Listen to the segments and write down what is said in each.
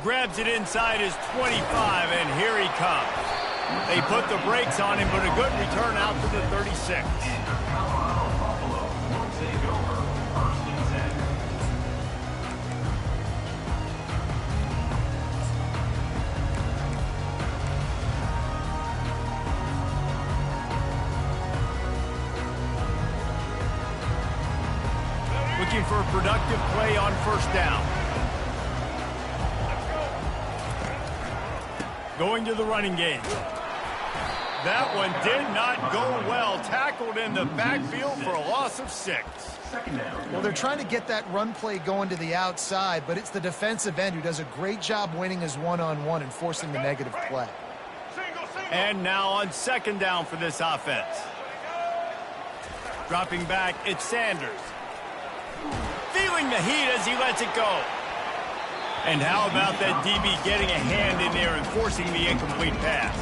grabs it inside his 25, and here he comes. They put the brakes on him, but a good return out to the 36. Looking for a productive play on first down. Going to the running game. That one did not go well. Tackled in the backfield for a loss of 6. Well, they're trying to get that run play going to the outside, but it's the defensive end who does a great job winning his one-on-one and forcing the negative play. And now on second down for this offense. Dropping back, it's Sanders. Feeling the heat as he lets it go. And how about that DB getting a hand in there and forcing the incomplete pass?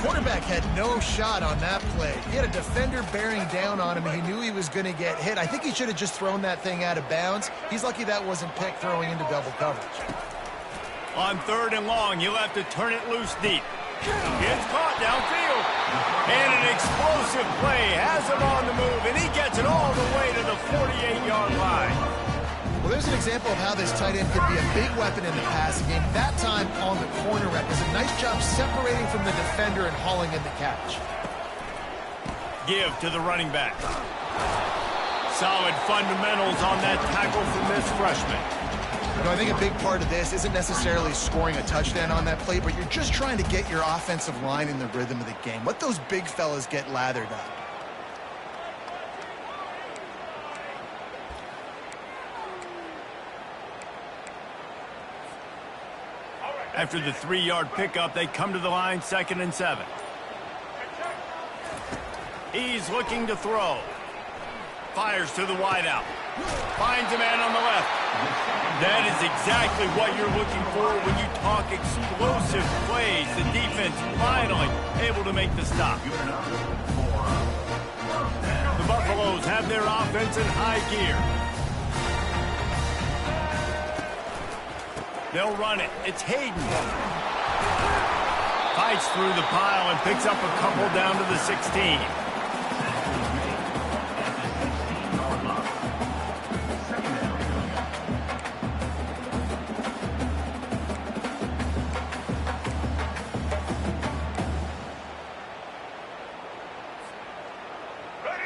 Quarterback had no shot on that play. He had a defender bearing down on him, and he knew he was going to get hit. I think he should have just thrown that thing out of bounds. He's lucky that wasn't picked throwing into double coverage. On third and long, he'll have to turn it loose deep. It's caught downfield. And an explosive play has him on the move, and he gets it all the way to the 48-yard line. Well, there's an example of how this tight end could be a big weapon in the passing game. That time on the corner rep does a nice job separating from the defender and hauling in the catch. Give to the running back. Solid fundamentals on that tackle from this freshman. You know, I think a big part of this isn't necessarily scoring a touchdown on that play, but you're just trying to get your offensive line in the rhythm of the game. Let those big fellas get lathered up. After the 3-yard pickup, they come to the line, 2nd and 7. He's looking to throw. Fires to the wideout. Finds a man on the left. That is exactly what you're looking for when you talk explosive plays. The defense finally able to make the stop. The Buffaloes have their offense in high gear. They'll run it. It's Hayden. Fights through the pile and picks up a couple down to the 16.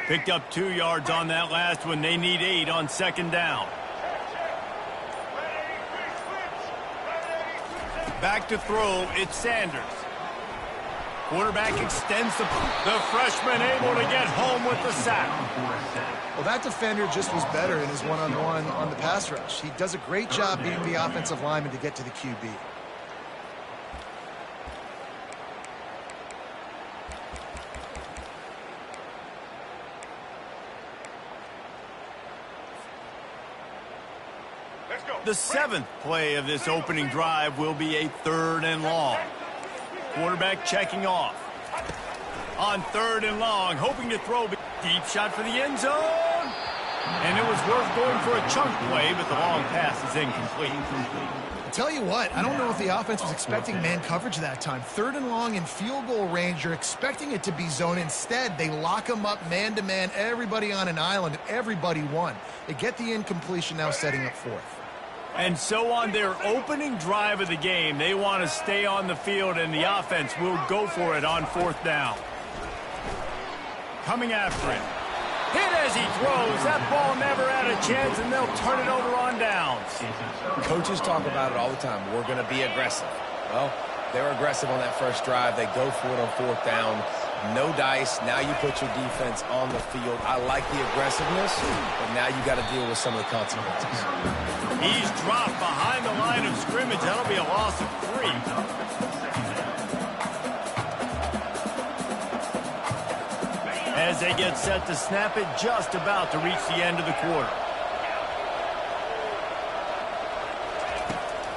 Picked up 2 yards on that last one. They need 8 on second down. Back to throw, it's Sanders. Quarterback extends the freshman able to get home with the sack. Well, that defender just was better in his one-on-one on the pass rush. He does a great job beating the offensive lineman to get to the QB. The 7th play of this opening drive will be a 3rd and long. Quarterback checking off. On 3rd and long, hoping to throw deep shot for the end zone. And it was worth going for a chunk play, but the long pass is incomplete. I'll tell you what, I don't know if the offense was expecting man coverage that time. 3rd and long in field goal range, you're expecting it to be zone. Instead, they lock them up man-to-man, everybody on an island, and everybody won. They get the incompletion, now setting up 4th. And so on their opening drive of the game, they want to stay on the field, and the offense will go for it on 4th down. Coming after it. Hit as he throws. That ball never had a chance, and they'll turn it over on downs. Coaches talk about it all the time. We're going to be aggressive. Well, they were aggressive on that first drive. They go for it on 4th down. No dice. Now you put your defense on the field. I like the aggressiveness, but now you got to deal with some of the consequences. He's dropped behind the line of scrimmage. That'll be a loss of 3. As they get set to snap it, just about to reach the end of the quarter.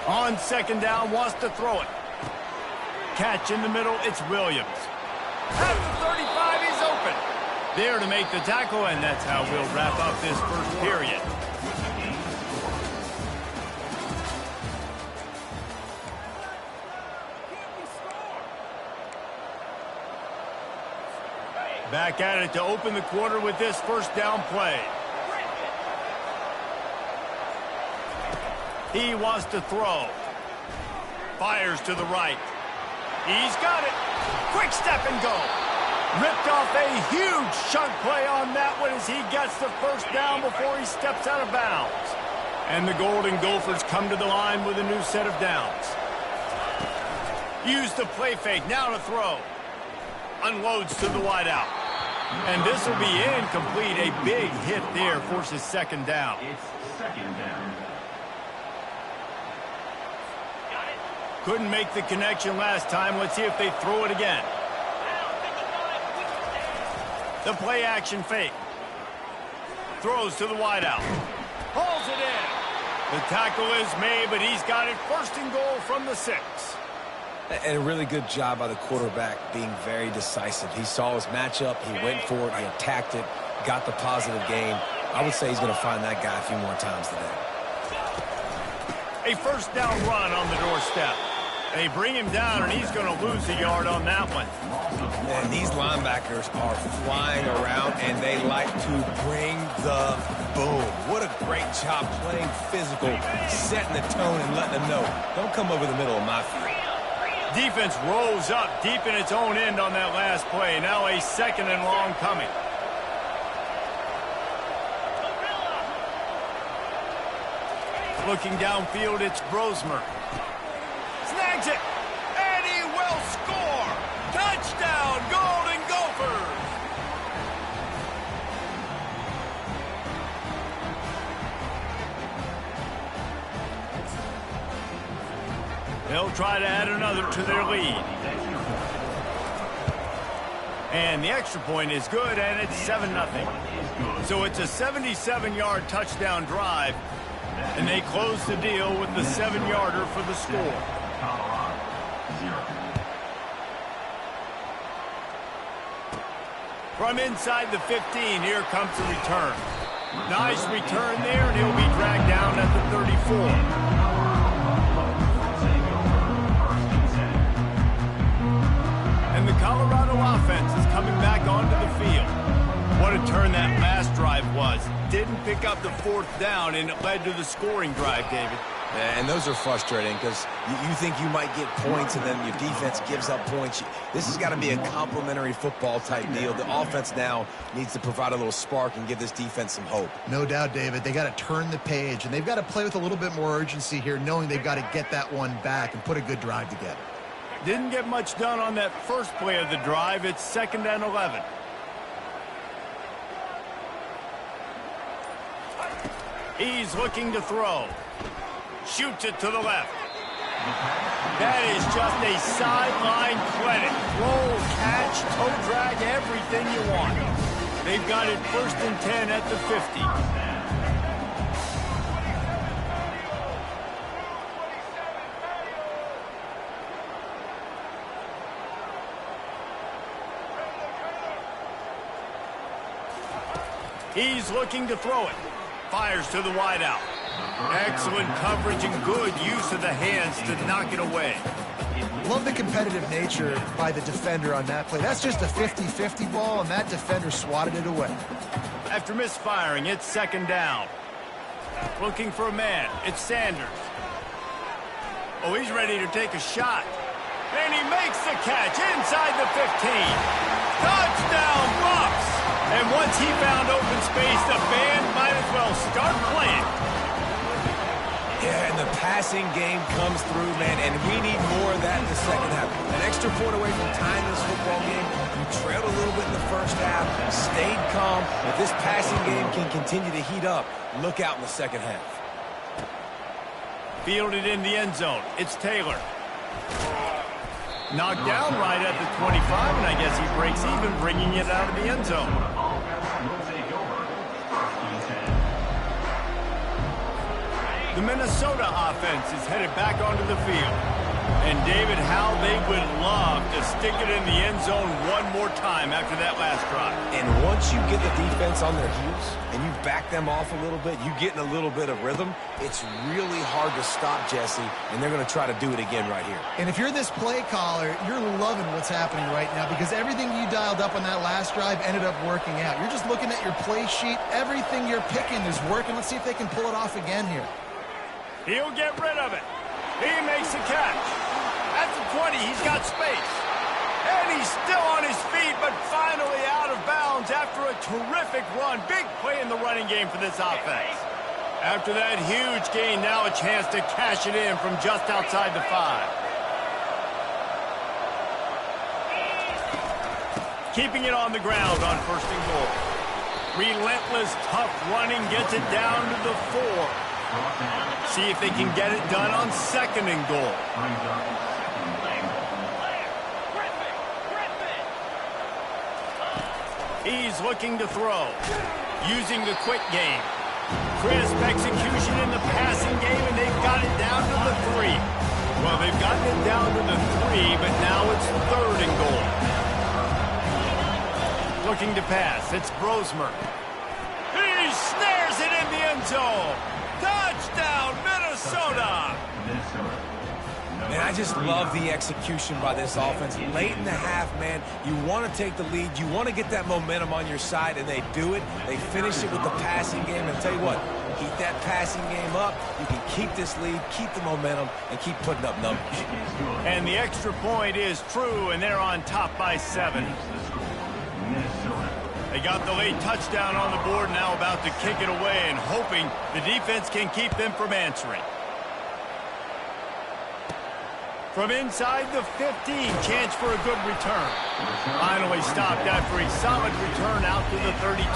On second down, wants to throw it. Catch in the middle, it's Williams. At the 35, he's open. There to make the tackle, and that's how we'll wrap up this first period. Back at it to open the quarter with this first down play. He wants to throw. Fires to the right. He's got it. Quick step and go. Ripped off a huge chunk play on that one as he gets the first down before he steps out of bounds. And the Golden Gophers come to the line with a new set of downs. Use the play fake, now to throw. Unloads to the wideout. And this will be incomplete. A big hit there forces second down. It's second down. Couldn't make the connection last time. Let's see if they throw it again. The play action fake. Throws to the wideout. Hauls it in. The tackle is made, but he's got it first and goal from the 6. And a really good job by the quarterback being very decisive. He saw his matchup, he went for it, he attacked it, got the positive gain. I would say he's going to find that guy a few more times today. A first down run on the doorstep. They bring him down, and he's going to lose a yard on that one. And these linebackers are flying around, and they like to bring the boom. What a great job playing physical, setting the tone and letting them know, don't come over the middle of my field. Defense rolls up deep in its own end on that last play. Now a second and long coming. Looking downfield, it's Brosmer. Snags it, and he will score. Touchdown, Golden Gophers. They'll try to add another to their lead. And the extra point is good, and it's 7-0. So it's a 77-yard touchdown drive, and they close the deal with the 7-yarder for the score. From inside the 15, here comes the return. Nice return there, and he'll be dragged down at the 34. And the Colorado offense is coming back onto the field. What a turn that last drive was. Didn't pick up the fourth down, and it led to the scoring drive, David. And those are frustrating because you think you might get points and then your defense gives up points. This has got to be a complementary football type deal. The offense now needs to provide a little spark and give this defense some hope. No doubt, David. They got to turn the page, and they've got to play with a little bit more urgency here, knowing they've got to get that one back and put a good drive together. Didn't get much done on that first play of the drive. It's 2nd and 11. He's looking to throw. Shoots it to the left. That is just a sideline credit. Roll, catch, toe drag, everything you want. They've got it 1st and 10 at the 50. He's looking to throw it. Fires to the wideout. Excellent coverage and good use of the hands to knock it away. Love the competitive nature by the defender on that play. That's just a 50-50 ball, and that defender swatted it away. After misfiring, it's 2nd down. Looking for a man. It's Sanders. Oh, he's ready to take a shot. And he makes the catch inside the 15. Touchdown, Bucks! And once he found open space, the band might as well start playing. Yeah, and the passing game comes through, man, and we need more of that in the second half. An extra point away from tying this football game. You trailed a little bit in the first half, stayed calm. If this passing game can continue to heat up, look out in the second half. Fielded in the end zone. It's Taylor. Knocked down right at the 25, and I guess he breaks even, bringing it out of the end zone. The Minnesota offense is headed back onto the field. And, David, how they would love to stick it in the end zone one more time after that last drive. And once you get the defense on their heels and you back them off a little bit, you get in a little bit of rhythm, it's really hard to stop, Jesse, and they're going to try to do it again right here. And if you're this play caller, you're loving what's happening right now because everything you dialed up on that last drive ended up working out. You're just looking at your play sheet. Everything you're picking is working. Let's see if they can pull it off again here. He'll get rid of it. He makes the catch. At the 20, he's got space. And he's still on his feet, but finally out of bounds after a terrific run. Big play in the running game for this offense. After that huge gain, now a chance to cash it in from just outside the 5. Keeping it on the ground on 1st and goal. Relentless, tough running gets it down to the 4. See if they can get it done on 2nd and goal. He's looking to throw, using the quick game. Crisp execution in the passing game, and they've got it down to the 3. Well, they've gotten it down to the 3, but now it's 3rd and goal. Looking to pass, it's Brosmer. He snares it in the end zone. Touchdown, Minnesota! Man, I just love the execution by this offense. Late in the half, man, you want to take the lead. You want to get that momentum on your side, and they do it. They finish it with the passing game. And I'll tell you what, keep that passing game up. You can keep this lead, keep the momentum, and keep putting up numbers. And the extra point is true, and they're on top by 7. They got the late touchdown on the board, now about to kick it away and hoping the defense can keep them from answering. From inside the 15, chance for a good return. Finally stopped after a solid return out to the 32.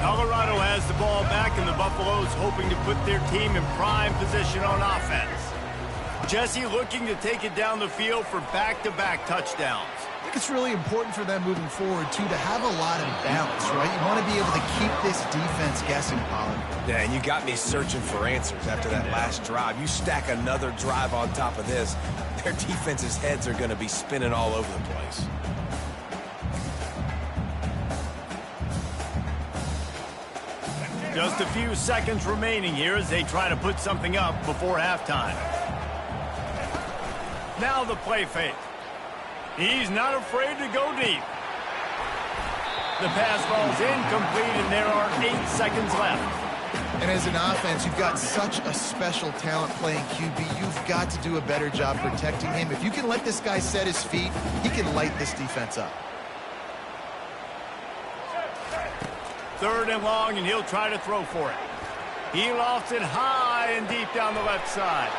Colorado has the ball back, and the Buffaloes hoping to put their team in prime position on offense. Jesse looking to take it down the field for back-to-back touchdowns. I think it's really important for them moving forward, too, to have a lot of balance, right? You want to be able to keep this defense guessing, Colin. Yeah, and you got me searching for answers after that last drive. You stack another drive on top of this, their defense's heads are going to be spinning all over the place. Just a few seconds remaining here as they try to put something up before halftime. Now the play fake. He's not afraid to go deep. The pass falls incomplete, and there are 8 seconds left. And as an offense, you've got such a special talent playing QB. You've got to do a better job protecting him. If you can let this guy set his feet, he can light this defense up. 3rd and long, and he'll try to throw for it. He lofts it high and deep down the left side.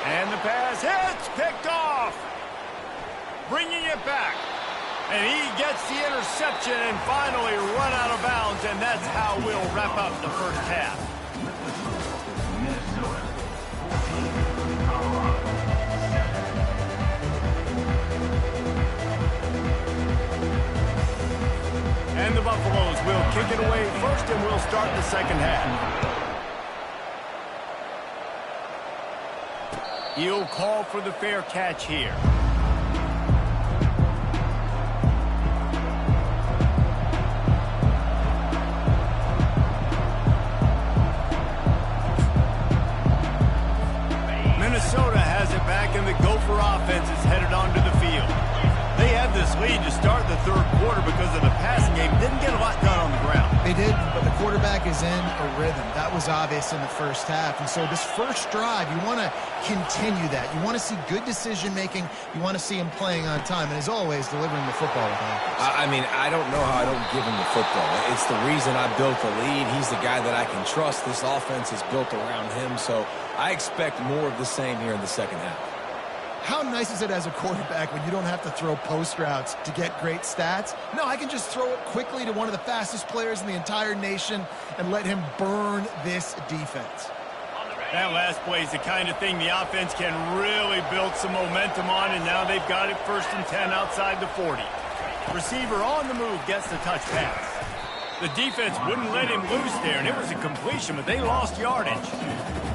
And the pass hits, picked off. Bringing it back. And he gets the interception and finally run out of bounds, and that's how we'll wrap up the first half. And the Buffaloes will kick it away first, and we'll start the second half. He'll call for the fair catch here. Minnesota has it back, and the Gopher offense is headed onto the field. They had this lead to start the 3rd quarter because of the passing game. Didn't get a lot done on the ground. They did, but the quarterback is in a rhythm. That was obvious in the first half. And so this first drive, you want to continue that. You want to see good decision-making. You want to see him playing on time. And as always, delivering the football with offense. I mean, I don't know how I don't give him the football. It's the reason I built the lead. He's the guy that I can trust. This offense is built around him. So I expect more of the same here in the second half. How nice is it as a quarterback when you don't have to throw post routes to get great stats? No, I can just throw it quickly to one of the fastest players in the entire nation and let him burn this defense. That last play is the kind of thing the offense can really build some momentum on, and now they've got it 1st and 10 outside the 40. Receiver on the move gets the touch pass. The defense wouldn't let him loose there, and it was a completion, but they lost yardage.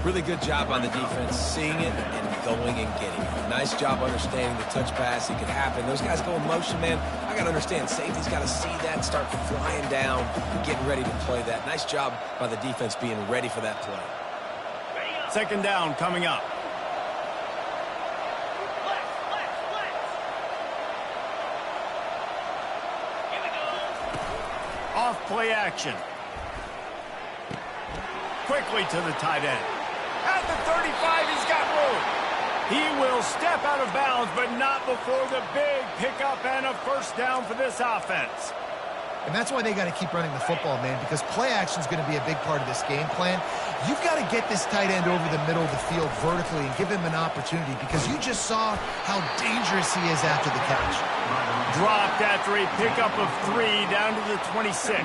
Really good job on the defense, seeing it and going and getting it. Nice job understanding the touch pass. It could happen. Those guys go in motion, man. I got to understand, safety's got to see that, start flying down, getting ready to play that. Nice job by the defense being ready for that play. Second down coming up. Off play action. Quickly to the tight end. At the 35, he's got room. He will step out of bounds, but not before the big pickup and a first down for this offense. And that's why they got to keep running the football, man, because play action is going to be a big part of this game plan. You've got to get this tight end over the middle of the field vertically and give him an opportunity, because you just saw how dangerous he is after the catch. Dropped after a pickup of 3 down to the 26.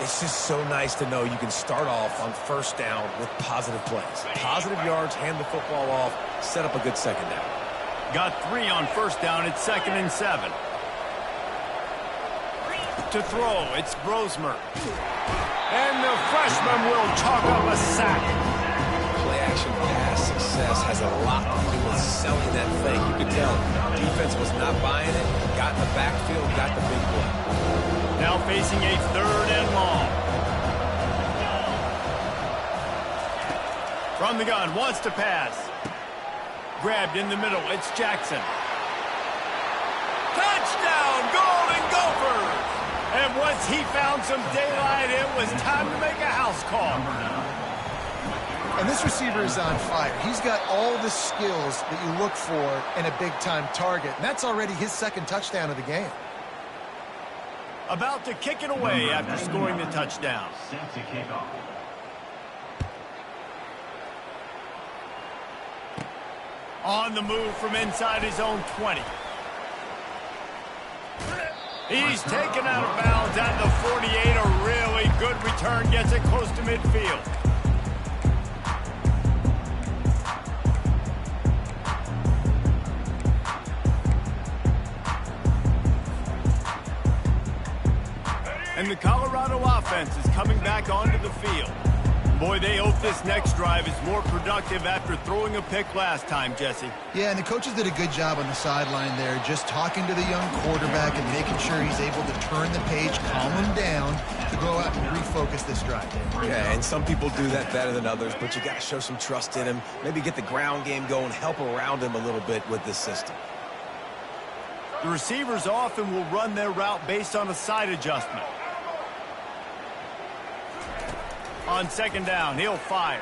It's just so nice to know you can start off on first down with positive plays. Positive yards, hand the football off, set up a good second down. Got 3 on first down. It's 2nd and 7. To throw, it's Brosmer. And the freshman will chalk up a sack. Play action pass success has a lot to do with selling that thing. You could tell defense was not buying it, got in the backfield, got the big play. Now facing a 3rd and long. From the gun, wants to pass. Grabbed in the middle, it's Jackson. Touchdown, Golden Gophers! And once he found some daylight, it was time to make a house call. And this receiver is on fire. He's got all the skills that you look for in a big-time target. And that's already his 2nd touchdown of the game. About to kick it away after scoring the touchdown. Set to kick off. On the move from inside his own 20. He's taken out of bounds at the 48. A really good return, gets it close to midfield. And the Colorado offense is coming back onto the field. Boy, they hope this next drive is more productive after throwing a pick last time, Jesse. Yeah, and the coaches did a good job on the sideline there, just talking to the young quarterback and making sure he's able to turn the page, calm him down, to go out and refocus this drive. Yeah, and some people do that better than others, but you got to show some trust in him, maybe get the ground game going, help around him a little bit with this system. The receivers often will run their route based on a side adjustment. On 2nd down, he'll fire.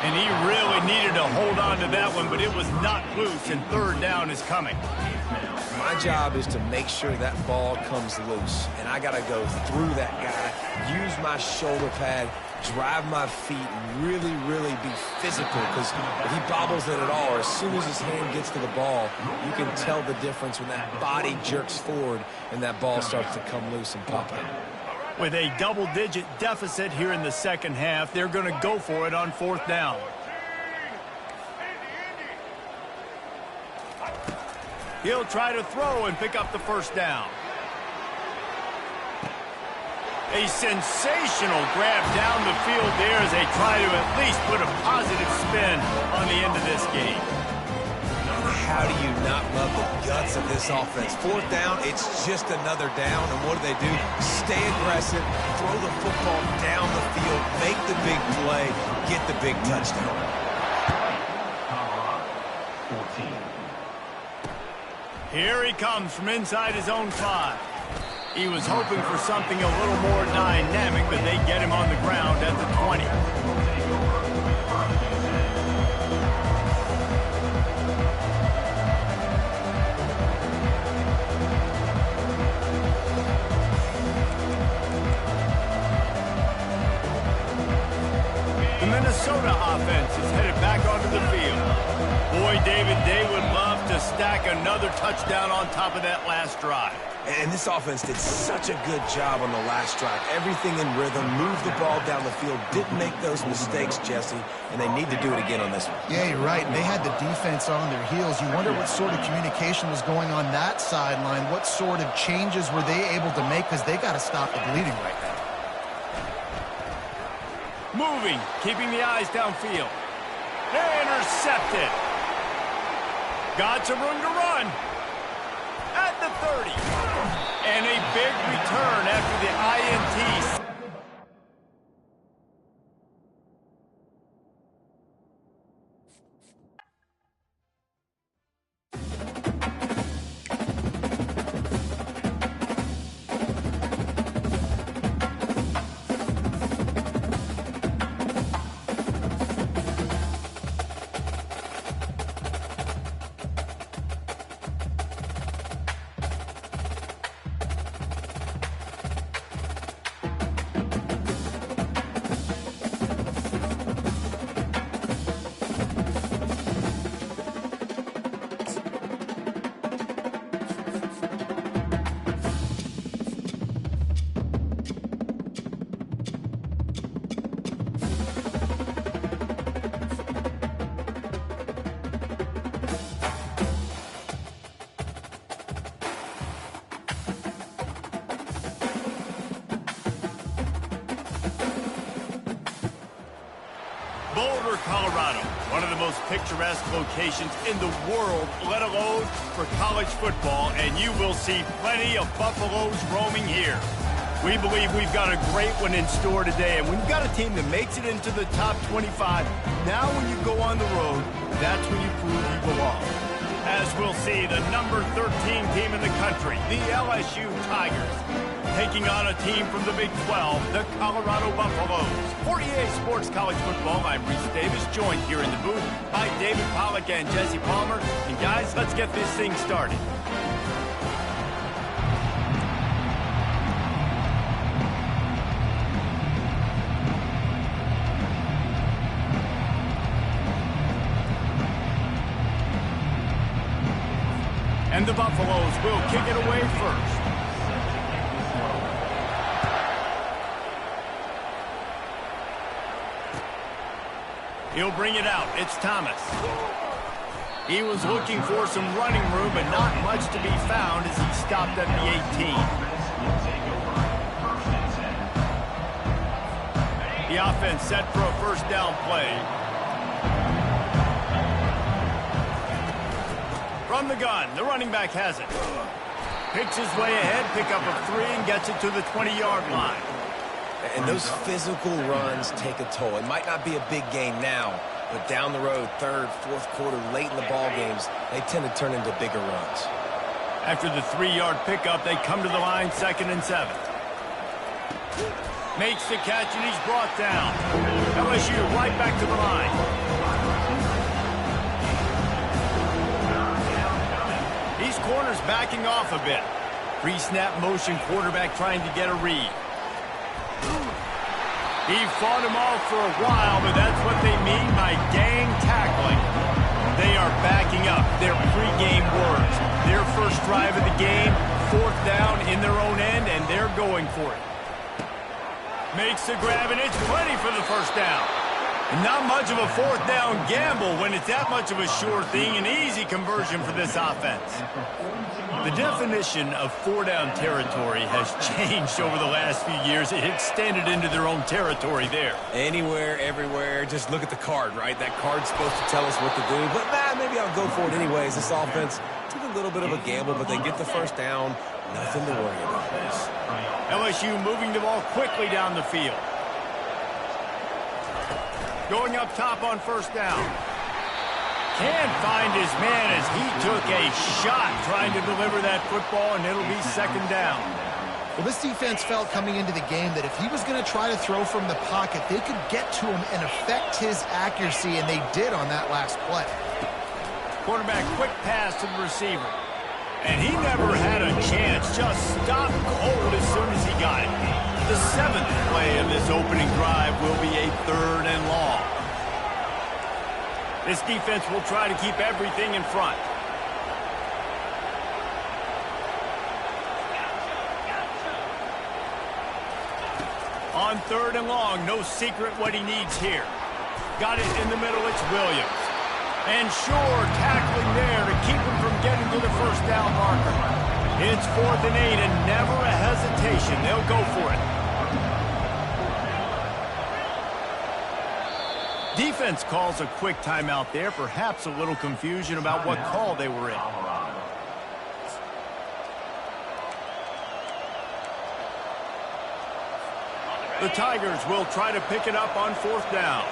And he really needed to hold on to that one, but it was not loose, and 3rd down is coming. My job is to make sure that ball comes loose, and I got to go through that guy, use my shoulder pad, drive my feet, and really, really be physical, because if he bobbles it at all, or as soon as his hand gets to the ball, you can tell the difference when that body jerks forward and that ball starts to come loose and pop out. With a double-digit deficit here in the 2nd half, they're going to go for it on 4th down. He'll try to throw and pick up the first down. A sensational grab down the field there as they try to at least put a positive spin on the end of this game. How do you not love the guts of this offense? 4th down, it's just another down, and what do? Stay aggressive, throw the football down the field, make the big play, get the big touchdown. 14. Here he comes from inside his own 5. He was hoping for something a little more dynamic, but they get him on the ground at the 20. The Minnesota offense is headed back onto the field. Boy, David, they would love to stack another touchdown on top of that last drive. And this offense did such a good job on the last drive. Everything in rhythm, moved the ball down the field, didn't make those mistakes, Jesse, and they need to do it again on this one. Yeah, you're right. They had the defense on their heels. You wonder what sort of communication was going on that sideline. What sort of changes were they able to make, because they got to stop the bleeding right now. Moving, keeping the eyes downfield. Intercepted. Got some room to run. At the 30. And a big return after the INT. Boulder, Colorado, one of the most picturesque locations in the world, let alone for college football, and you will see plenty of Buffaloes roaming here. We believe we've got a great one in store today, and when you've got a team that makes it into the top 25, now when you go on the road, that's when you prove you belong. As we'll see, the number 13 team in the country, the LSU Tigers, taking on a team from the Big 12, the Colorado Buffaloes. For EA Sports College Football, I'm Reese Davis, joined here in the booth by David Pollack and Jesse Palmer. And guys, let's get this thing started. And the Buffaloes will kick it away first. He'll bring it out. It's Thomas. He was looking for some running room, but not much to be found as he stopped at the 18. The offense set for a first down play. From the gun, the running back has it. Picks his way ahead, pick up a 3, and gets it to the 20-yard line. And those physical runs take a toll. It might not be a big game now, but down the road, third, fourth quarter, late in the ball games, they tend to turn into bigger runs. After the 3-yard pickup, they come to the line, 2nd and 7. Makes the catch, and he's brought down. LSU right back to the line. These corners backing off a bit. Pre-snap motion quarterback trying to get a read. He fought him off for a while, but that's what they mean by gang tackling. They are backing up their pregame words. Their first drive of the game, 4th down in their own end, and they're going for it. Makes the grab, and it's plenty for the first down. And not much of a 4th down gamble when it's that much of a sure thing, an easy conversion for this offense. The definition of 4-down territory has changed over the last few years. It extended into their own territory there. Anywhere, everywhere, just look at the card, right? That card's supposed to tell us what to do, but maybe I'll go for it anyways. This offense took a little bit of a gamble, but they get the first down. Nothing to worry about. LSU moving the ball quickly down the field. Going up top on first down. Can't find his man as he took a shot trying to deliver that football, and it'll be 2nd down. Well, this defense felt coming into the game that if he was going to try to throw from the pocket, they could get to him and affect his accuracy, and they did on that last play. Quarterback quick pass to the receiver. And he never had a chance, just stopped cold as soon as he got it. The 7th play of this opening drive will be a 3rd and long. This defense will try to keep everything in front. On 3rd and long, no secret what he needs here. Got it in the middle, it's Williams. And sure, tackling there to keep him from getting to the first down marker. It's 4th and 8 and never a hesitation. They'll go for it. Defense calls a quick timeout there. Perhaps a little confusion about what call they were in. The Tigers will try to pick it up on 4th down.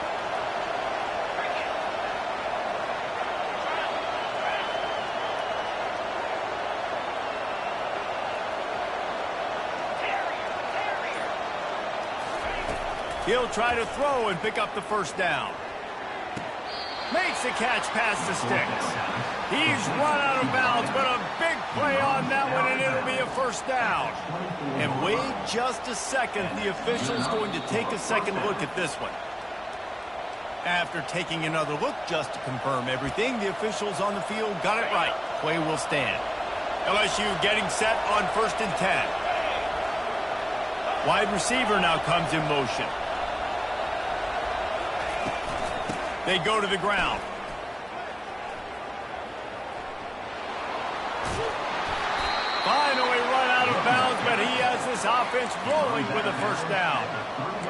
He'll try to throw and pick up the first down. Makes the catch past the sticks. He's run out of bounds, but a big play on that one, and it'll be a first down. And wait just a second. The official's going to take a second look at this one. After taking another look just to confirm everything, the officials on the field got it right. Play will stand. LSU getting set on 1st and 10. Wide receiver now comes in motion. They go to the ground. Finally run out of bounds, but he has this offense rolling with a first down.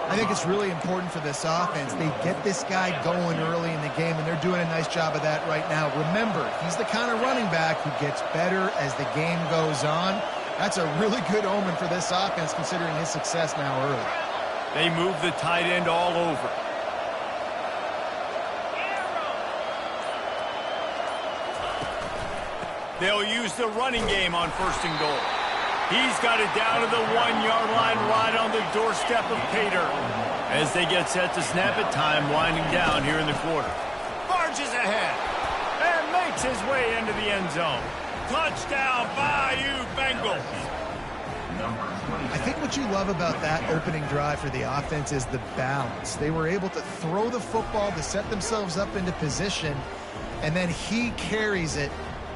I think it's really important for this offense. They get this guy going early in the game, and they're doing a nice job of that right now. Remember, he's the kind of running back who gets better as the game goes on. That's a really good omen for this offense, considering his success now early. They move the tight end all over. They'll use the running game on 1st and goal. He's got it down to the 1-yard line right on the doorstep of Pater. As they get set to snap it, time winding down here in the quarter. Barges ahead and makes his way into the end zone. Touchdown, Bayou Bengals. I think what you love about that opening drive for the offense is the balance. They were able to throw the football to set themselves up into position, and then he carries it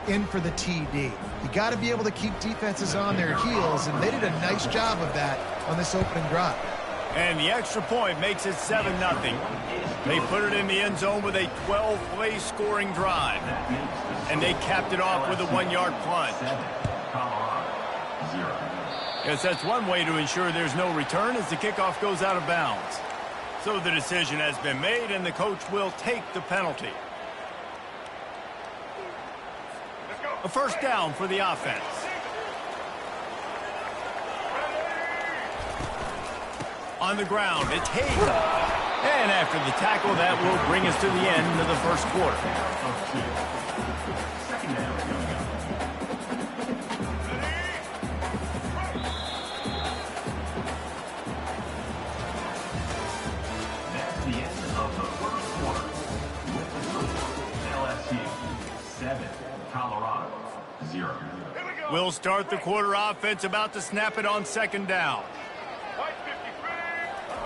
in for the TD. You got to be able to keep defenses on their heels, and they did a nice job of that on this opening drive. And the extra point makes it 7-0. They put it in the end zone with a 12-play scoring drive. And they capped it off with a 1-yard plunge. Yes, that's one way to ensure there's no return as the kickoff goes out of bounds. So the decision has been made, and the coach will take the penalty. A first down for the offense. On the ground, it's Hayden. And after the tackle, that will bring us to the end of the first quarter. That's the end of the first quarter. With the score, LSU 7, Colorado 0. We'll start the quarter offense, about to snap it on 2nd down.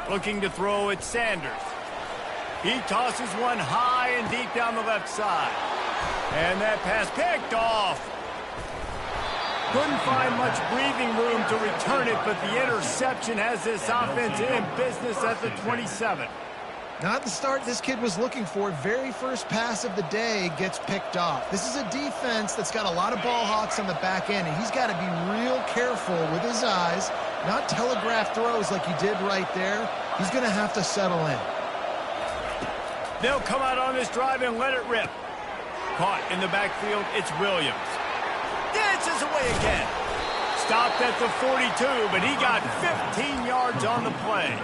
Looking to throw at Sanders. He tosses one high and deep down the left side. And that pass picked off. Couldn't find much breathing room to return it, but the interception has this offense in business at the 27. Not the start this kid was looking for. Very first pass of the day gets picked off. This is a defense that's got a lot of ball hawks on the back end, and he's got to be real careful with his eyes, not telegraph throws like he did right there. He's going to have to settle in. They'll come out on this drive and let it rip. Caught in the backfield, it's Williams. Dances away again. Stopped at the 42, but he got 15 yards on the play.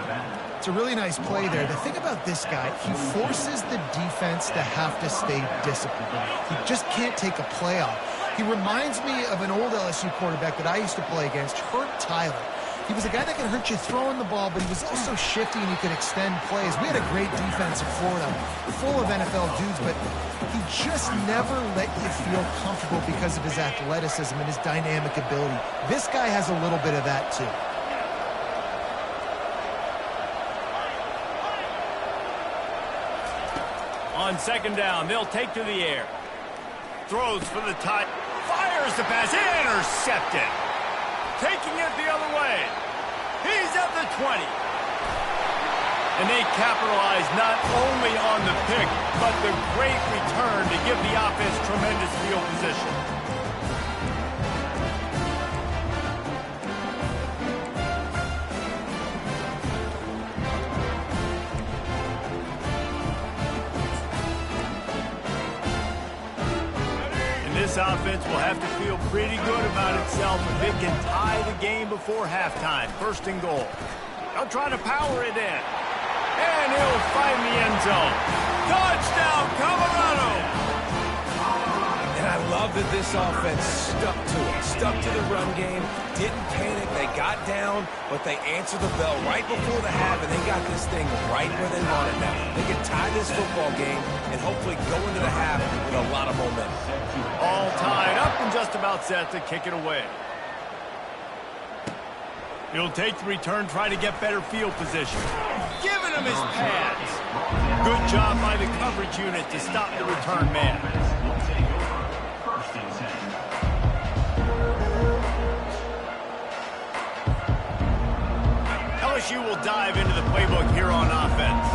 It's a really nice play there. The thing about this guy, he forces the defense to have to stay disciplined. He just can't take a play off. He reminds me of an old LSU quarterback that I used to play against, Herb Tyler. He was a guy that could hurt you throwing the ball, but he was also shifty and he could extend plays. We had a great defense in Florida, full of NFL dudes, but he just never let you feel comfortable because of his athleticism and his dynamic ability. This guy has a little bit of that too. On 2nd down, they'll take to the air. Throws for the tight. Fires the pass. Intercepted. Taking it the other way. He's at the 20. And they capitalize not only on the pick, but the great return to give the offense tremendous field position. And this offense will have to feel pretty good about itself if it can tie the game before halftime. First and goal. They'll try to power it in. And he'll find the end zone. Touchdown, Colorado! And I love that this offense stuck to it. Stuck to the run game. Didn't panic. They got down, but they answered the bell right before the half, and they got this thing right where they want it now. They can tie this football game and hopefully go into the half with a lot of momentum. All tied up and just about set to kick it away. He'll take the return, try to get better field position. Giving him his pads. Good job by the coverage unit to stop the return man. First and 10. LSU will dive into the playbook here on offense.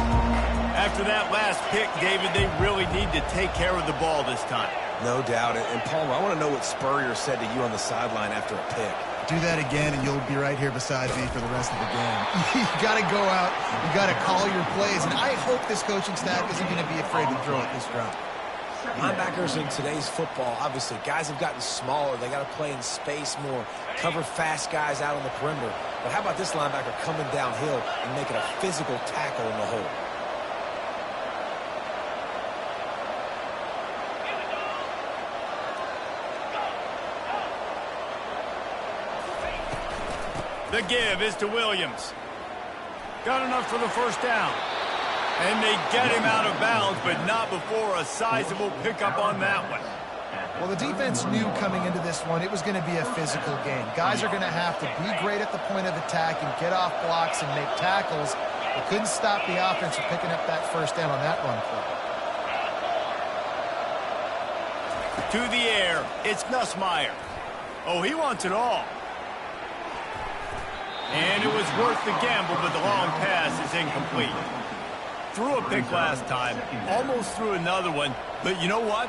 After that last pick, David, they really need to take care of the ball this time. No doubt. And Palmer, I want to know what Spurrier said to you on the sideline after a pick. Do that again, and you'll be right here beside me for the rest of the game. You got to go out. You got to call your plays, and I hope this coaching staff isn't going to be afraid to throw at this drop. Linebackers in today's football, obviously, guys have gotten smaller. They got to play in space more, cover fast guys out on the perimeter. But how about this linebacker coming downhill and making a physical tackle in the hole? The give is to Williams. Got enough for the first down. And they get him out of bounds, but not before a sizable pickup on that one. Well, the defense knew coming into this one it was going to be a physical game. Guys are going to have to be great at the point of attack and get off blocks and make tackles. They couldn't stop the offense from picking up that first down on that run play. To the air, it's Nussmeier. Oh, he wants it all. And it was worth the gamble, but the long pass is incomplete. Threw a pick last time, almost threw another one, but you know what?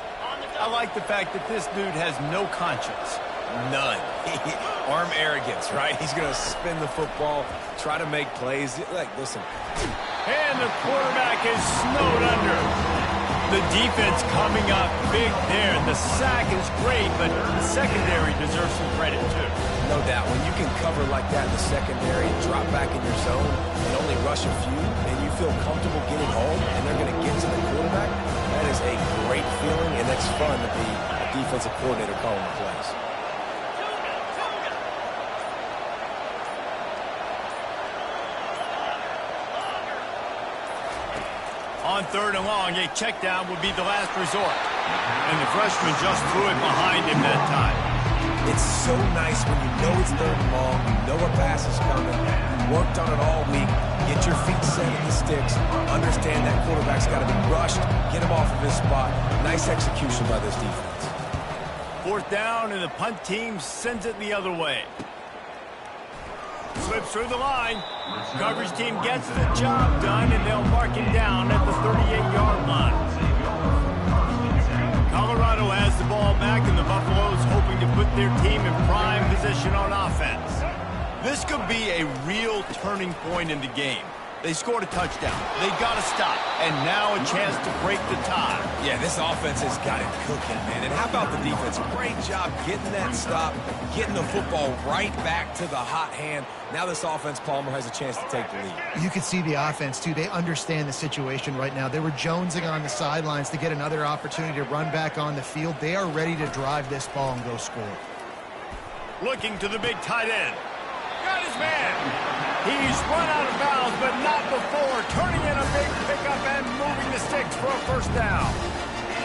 I like the fact that this dude has no conscience. None. Arm arrogance, right? He's going to spin the football, try to make plays. Like, listen. And the quarterback is snowed under. The defense coming up big there. The sack is great, but the secondary deserves some credit, too. No doubt. When you can cover like that in the secondary, drop back in your zone, and only rush a few, and you feel comfortable getting home, and they're going to get to the quarterback, that is a great feeling, and it's fun to be a defensive coordinator calling the plays. On third and long, a check down would be the last resort. And the freshman just threw it behind him that time. It's so nice when you know it's third and long, you know a pass is coming, you worked on it all week, get your feet set in the sticks, understand that quarterback's got to be rushed, get him off of his spot. Nice execution by this defense. Fourth down, and the punt team sends it the other way. Slips through the line. Coverage team gets the job done, and they'll mark him down at the 38-yard line. Colorado has the ball back, and the Buffaloes hoping to put their team in prime position on offense. This could be a real turning point in the game. They scored a touchdown. They got to stop, and now a chance to break the tie. Yeah, this offense has got it cooking, man. And how about the defense? Great job getting that stop, getting the football right back to the hot hand. Now this offense, Palmer, has a chance to take the lead. You could see the offense, too. They understand the situation right now. They were jonesing on the sidelines to get another opportunity to run back on the field. They are ready to drive this ball and go score. Looking to the big tight end. Got his man. He's run out of bounds, but not before turning in a big pickup and moving the sticks for a first down.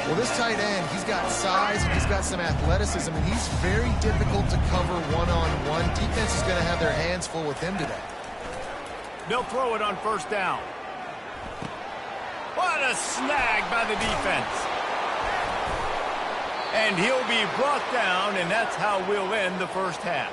Well, this tight end, he's got size, and he's got some athleticism, and he's very difficult to cover one-on-one. Defense is going to have their hands full with him today. They'll throw it on first down. What a snag by the defense. And he'll be brought down, and that's how we'll end the first half.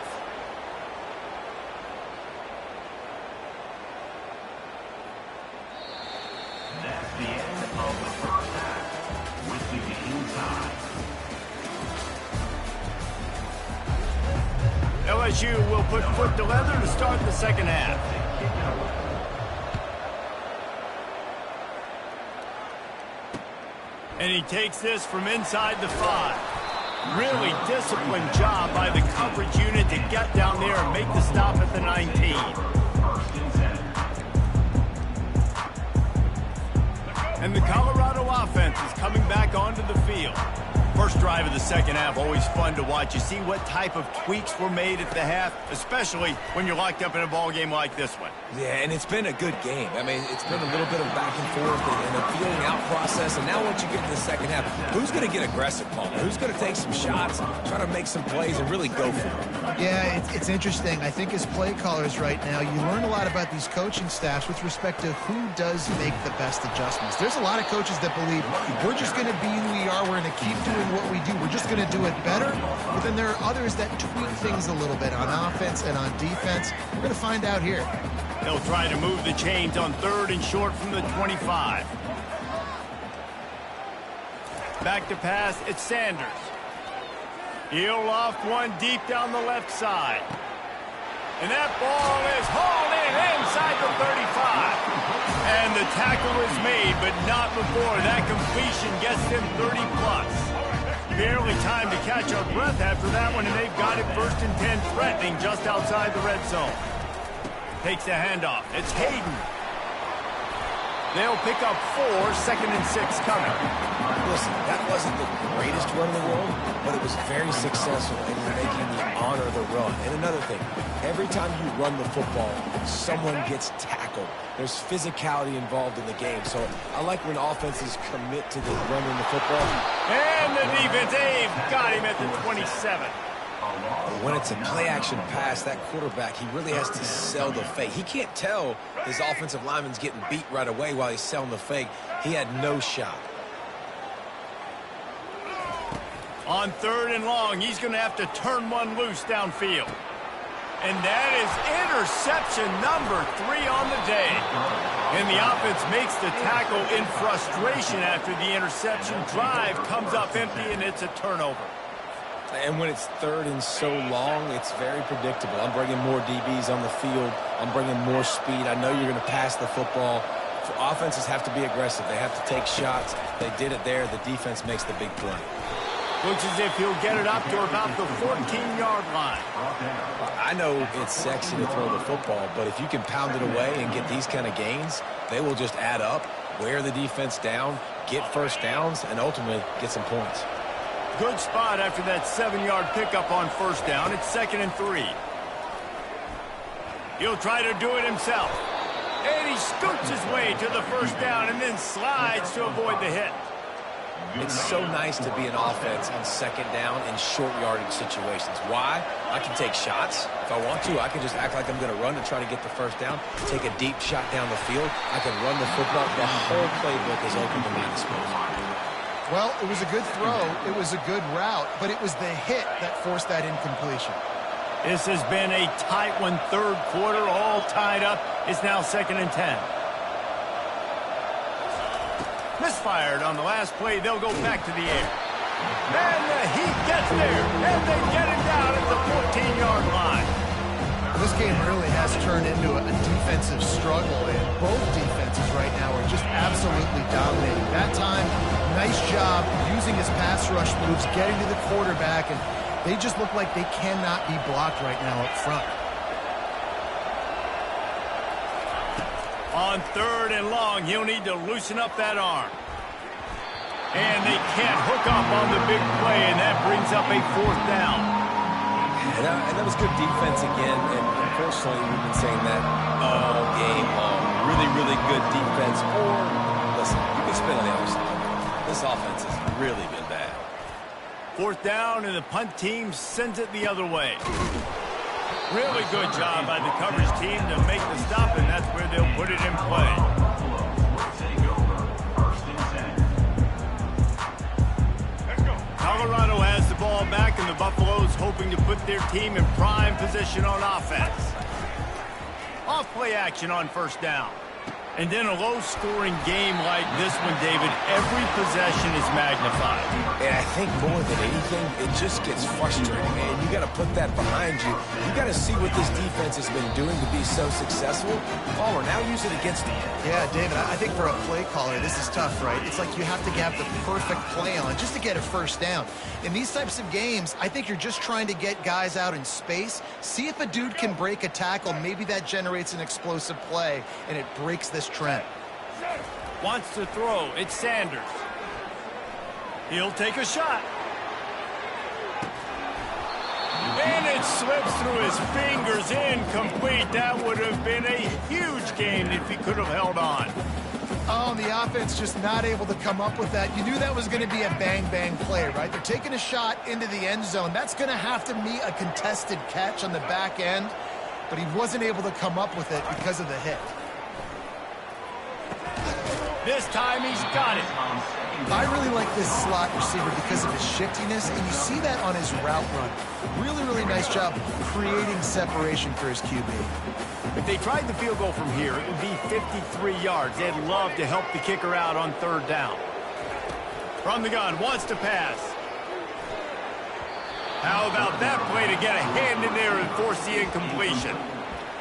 LSU will put foot to leather to start the second half. And he takes this from inside the 5. Really disciplined job by the coverage unit to get down there and make the stop at the 19. And the Colorado offense is coming back onto the field. First drive of the second half, always fun to watch. You see what type of tweaks were made at the half, especially when you're locked up in a ball game like this one. Yeah, and it's been a good game. I mean, it's been a little bit of back and forth and a feeling out process. And now once you get to the second half, who's going to get aggressive, Paul? Who's going to take some shots, try to make some plays, and really go for it? Yeah, it's interesting. I think as play callers right now, you learn a lot about these coaching staffs with respect to who does make the best adjustments. There's a lot of coaches that believe we're just going to be who we are. We're going to keep doing what we do. We're just going to do it better. But then there are others that tweak things a little bit on offense and on defense. We're going to find out here. They'll try to move the chains on 3rd and short from the 25. Back to pass, it's Sanders. He'll loft one deep down the left side. And that ball is hauled in inside the 35. And the tackle is made, but not before that completion gets them 30+. Barely time to catch our breath after that one, and they've got it 1st and 10, threatening just outside the red zone. Takes the handoff. It's Hayden. They'll pick up 4, 2nd and 6 coming. Listen, that wasn't the greatest run in the world, but it was very successful in making the honor the run. And another thing, every time you run the football, someone gets tackled. There's physicality involved in the game. So I like when offenses commit to the running the football. And the defense, they've got him at the 27. When it's a play-action pass, that quarterback, he really has to sell the fake. He can't tell his offensive lineman's getting beat right away while he's selling the fake. He had no shot. On 3rd and long, he's going to have to turn one loose downfield. And that is interception number 3 on the day. And the offense makes the tackle in frustration after the interception. Drive comes up empty, and it's a turnover. And when it's 3rd and so long, it's very predictable. I'm bringing more DBs on the field. I'm bringing more speed. I know you're going to pass the football. Offenses have to be aggressive. They have to take shots. They did it there. The defense makes the big play. Looks as if he'll get it up to about the 14-yard line. I know it's sexy to throw the football, but if you can pound it away and get these kind of gains, they will just add up, wear the defense down, get first downs, and ultimately get some points. Good spot after that 7-yard pickup on 1st down. It's 2nd and 3. He'll try to do it himself. And he scoots his way to the 1st down and then slides to avoid the hit. It's so nice to be an offense on 2nd down in short yardage situations. Why? I can take shots. If I want to, I can just act like I'm going to run and try to get the 1st down, take a deep shot down the field. I can run the football. The whole playbook is open to my disposal. Well, it was a good throw. It was a good route, but it was the hit that forced that incompletion. This has been a tight one. 3rd quarter, all tied up. It's now 2nd and 10. Misfired on the last play. They'll go back to the air. And the Heat gets there, and they get it down at the 14-yard line. This game really has turned into a defensive struggle, and both defenses right now are just absolutely dominating. That time, nice job using his pass rush moves, getting to the quarterback, and they just look like they cannot be blocked right now up front. On 3rd and long, he'll need to loosen up that arm. And they can't hook up on the big play, and that brings up a 4th down. And that was good defense again, and unfortunately, we've been saying that all game long. Really, really good defense. Or, listen, you can spin on the other side. This offense has really been bad. 4th down, and the punt team sends it the other way. Really good job by the coverage team to make the stop, and that's where they'll put it in play. Colorado has the ball back, and the Buffaloes hoping to put their team in prime position on offense. Off play action on 1st down. And in a low-scoring game like this one, David, every possession is magnified. And I think more than anything, it just gets frustrating, man. You got to put that behind you. You got to see what this defense has been doing to be so successful. Caller, now use it against them. Yeah, David, I think for a play caller, this is tough, right? It's like you have to have the perfect play on just to get a first down. In these types of games, I think you're just trying to get guys out in space, see if a dude can break a tackle. Maybe that generates an explosive play, and it breaks this trend. Wants to throw. It's Sanders. He'll take a shot. And it slips through his fingers, incomplete. That would have been a huge gain if he could have held on. Oh, the offense just not able to come up with that. You knew that was going to be a bang-bang play, right? They're taking a shot into the end zone. That's going to have to meet a contested catch on the back end, but he wasn't able to come up with it because of the hit. This time he's got it. I really like this slot receiver because of his shiftiness, and you see that on his route run. Really, really nice job creating separation for his QB. If they tried the field goal from here, it would be 53 yards. They'd love to help the kicker out on third down. From the gun, wants to pass. How about that play to get a hand in there and force the incompletion?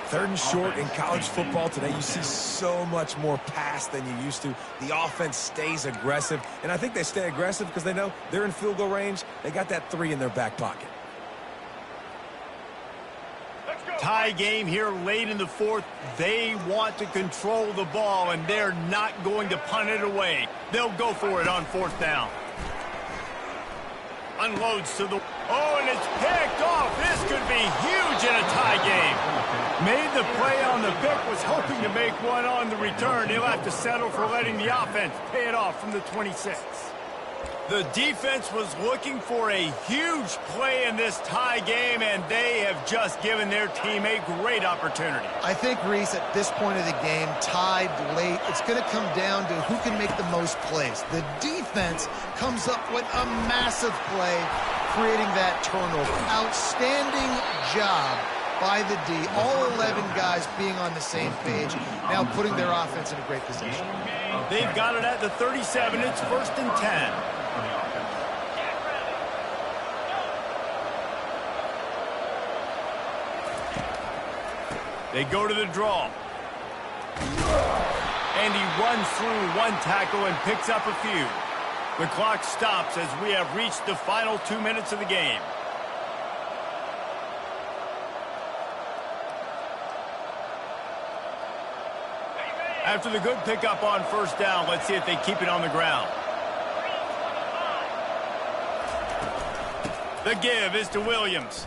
Third and short in college football today, you see so much more pass than you used to. The offense stays aggressive, and I think they stay aggressive because they know they're in field goal range. They got that 3 in their back pocket. Tie game here late in the fourth. They want to control the ball, and they're not going to punt it away. They'll go for it on fourth down. Unloads to the... Oh, and it's picked off. This could be huge in a tie game. Made the play on the pick, was hoping to make one on the return. He'll have to settle for letting the offense pay it off from the 26. The defense was looking for a huge play in this tie game, and they have just given their team a great opportunity. I think, Reese, at this point of the game, tied late, it's going to come down to who can make the most plays. The defense comes up with a massive play, creating that turnover. Outstanding job by the D. All 11 guys being on the same page, now putting their offense in a great position. They've got it at the 37. It's 1st and 10. They go to the draw. And he runs through one tackle and picks up a few. The clock stops as we have reached the final 2 minutes of the game. After the good pickup on first down, let's see if they keep it on the ground. The give is to Williams.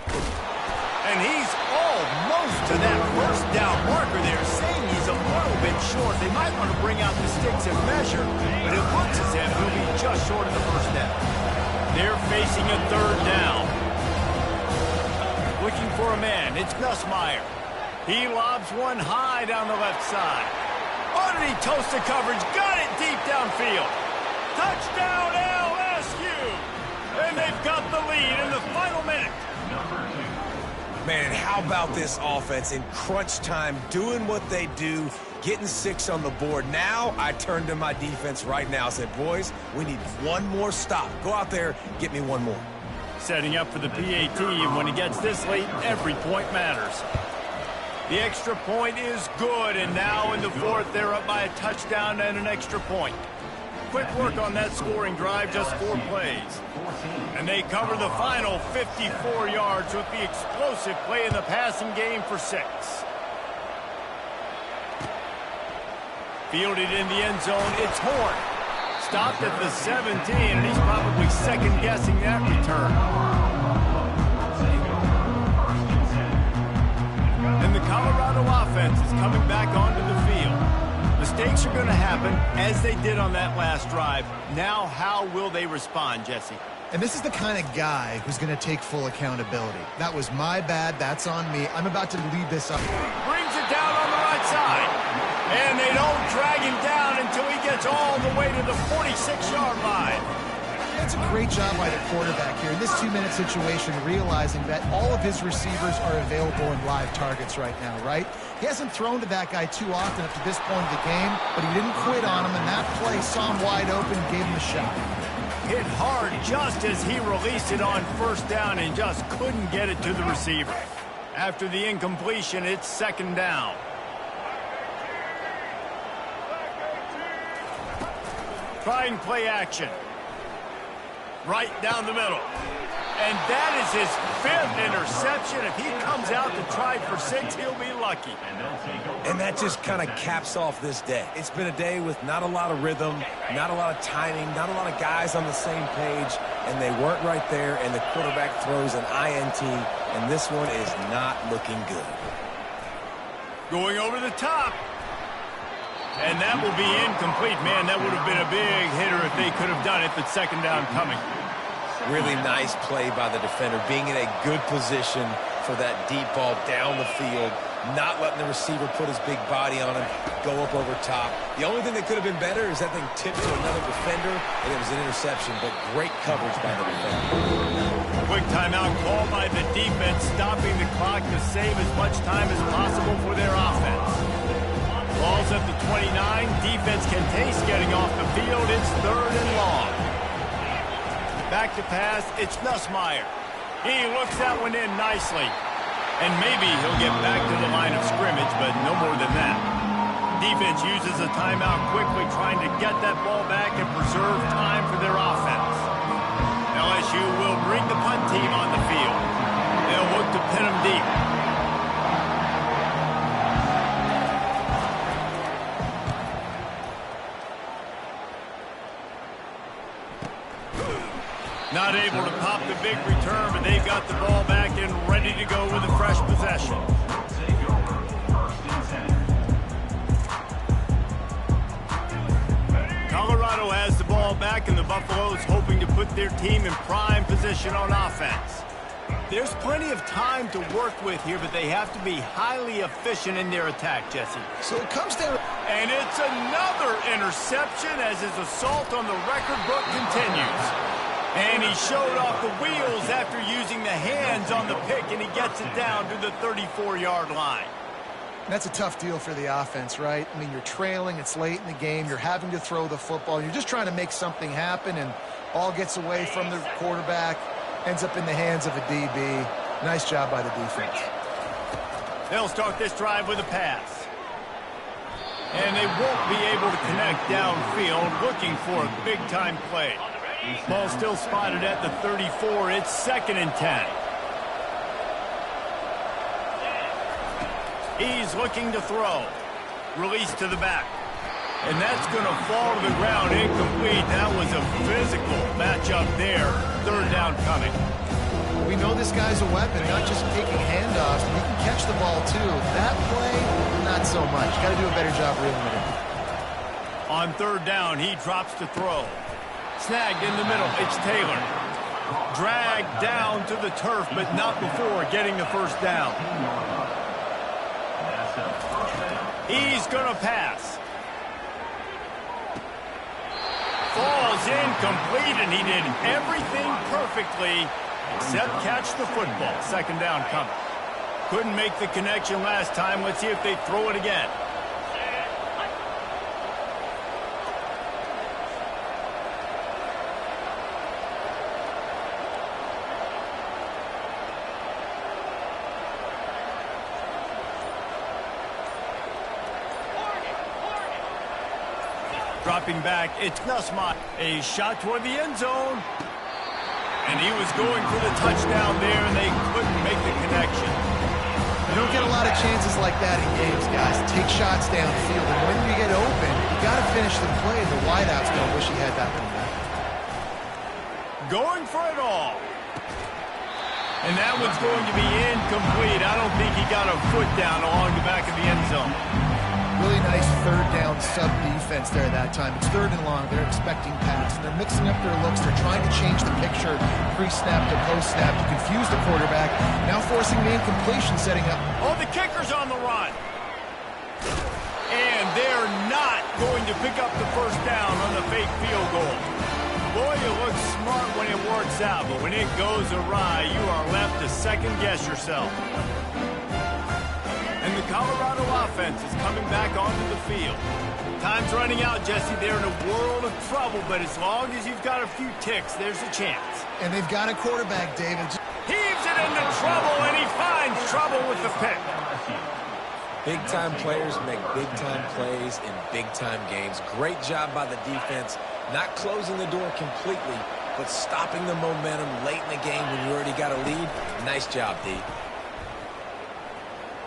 And he's almost to that first down marker there, saying he's a little bit short. They might want to bring out the sticks and measure, but it looks as if he'll be just short of the first down. They're facing a third down. Looking for a man, it's Nussmeier. He lobs one high down the left side. Oh, did he toast the coverage? Got it deep downfield. Touchdown LSU! And they've got the lead in the final minute. Man, how about this offense in crunch time, doing what they do, getting 6 on the board. Now I turn to my defense right now. I said, boys, we need one more stop. Go out there, get me one more. Setting up for the PAT, and when he gets this late, every point matters. The extra point is good, and now in the fourth, they're up by a touchdown and an extra point. Quick work on that scoring drive, just 4 plays. And they cover the final 54 yards with the explosive play in the passing game for 6. Fielded in the end zone, it's Horn. Stopped at the 17, and he's probably second-guessing that return. And the Colorado offense is coming back onto the field. Mistakes are going to happen, as they did on that last drive. Now, how will they respond, Jesse? And this is the kind of guy who's going to take full accountability. That was my bad. That's on me. I'm about to lead this up. Brings it down on the right side. And they don't drag him down until he gets all the way to the 46-yard line. It's a great job by the quarterback here in this 2-minute situation, realizing that all of his receivers are available in live targets right now, right? He hasn't thrown to that guy too often up to this point of the game, but he didn't quit on him, and that play saw him wide open and gave him a shot. Hit hard just as he released it on first down and just couldn't get it to the receiver. After the incompletion, it's second down. Trying play action. Right down the middle. And that is his 5th interception. If he comes out to try for 6, he'll be lucky. And that just kind of caps off this day. It's been a day with not a lot of rhythm, not a lot of timing, not a lot of guys on the same page, and they weren't right there, and the quarterback throws an INT, and this one is not looking good. Going over the top. And that will be incomplete. Man, that would have been a big hitter if they could have done it, but second down coming. Really nice play by the defender, being in a good position for that deep ball down the field, not letting the receiver put his big body on him, go up over top. The only thing that could have been better is that thing tipped to another defender, and it was an interception, but great coverage by the defender. Quick timeout call by the defense, stopping the clock to save as much time as possible for their offense. Ball's at the 29. Defense can taste getting off the field. It's third and long. Back to pass. It's Nussmeier. He looks that one in nicely. And maybe he'll get back to the line of scrimmage, but no more than that. Defense uses a timeout quickly, trying to get that ball back and preserve time for their offense. LSU will bring the punt team on the field. They'll look to pin them deep. Not able to pop the big return, but they've got the ball back and ready to go with a fresh possession. Colorado has the ball back, and the Buffaloes hoping to put their team in prime position on offense. There's plenty of time to work with here, but they have to be highly efficient in their attack, Jesse. So it comes down... And it's another interception as his assault on the record book continues. And he showed off the wheels after using the hands on the pick, and he gets it down to the 34-yard line. That's a tough deal for the offense, right? I mean, you're trailing, it's late in the game, you're having to throw the football, you're just trying to make something happen, and all gets away from the quarterback, ends up in the hands of a DB. Nice job by the defense. They'll start this drive with a pass. And they won't be able to connect downfield, looking for a big-time play. Ball still spotted at the 34. It's 2nd and 10. He's looking to throw. Release to the back. And that's going to fall to the ground incomplete. That was a physical matchup there. Third down coming. We know this guy's a weapon, not just taking handoffs. He can catch the ball, too. That play, not so much. Got to do a better job reeling it in. On third down, he drops to throw. Snagged in the middle. It's Taylor. Dragged down to the turf, but not before getting the first down. He's going to pass. Falls incomplete, and he did everything perfectly except catch the football. Second down coming. Couldn't make the connection last time. Let's see if they throw it again. Dropping back, it's Nussmeier. A shot toward the end zone. And he was going for the touchdown there, and they couldn't make the connection. You don't get a lot of chances like that in games, guys. Take shots downfield, and when you get open, you got to finish the play. The wideout's going to wish he had that one back. Going for it all. And that one's going to be incomplete. I don't think he got a foot down along the back of the end zone. Really nice third down sub-defense there that time. It's third and long. They're expecting pass, and they're mixing up their looks. They're trying to change the picture pre-snap to post-snap to confuse the quarterback. Now forcing the incompletion, setting up. Oh, the kicker's on the run. And they're not going to pick up the first down on the fake field goal. Boy, you look smart when it works out, but when it goes awry, you are left to second-guess yourself. And the Colorado offense is coming back onto the field. Time's running out, Jesse. They're in a world of trouble, but as long as you've got a few ticks, there's a chance. And they've got a quarterback, David. Heaves it into trouble, and he finds trouble with the pick. Big-time players make big-time plays in big-time games. Great job by the defense, not closing the door completely, but stopping the momentum late in the game when you already got a lead. Nice job, D.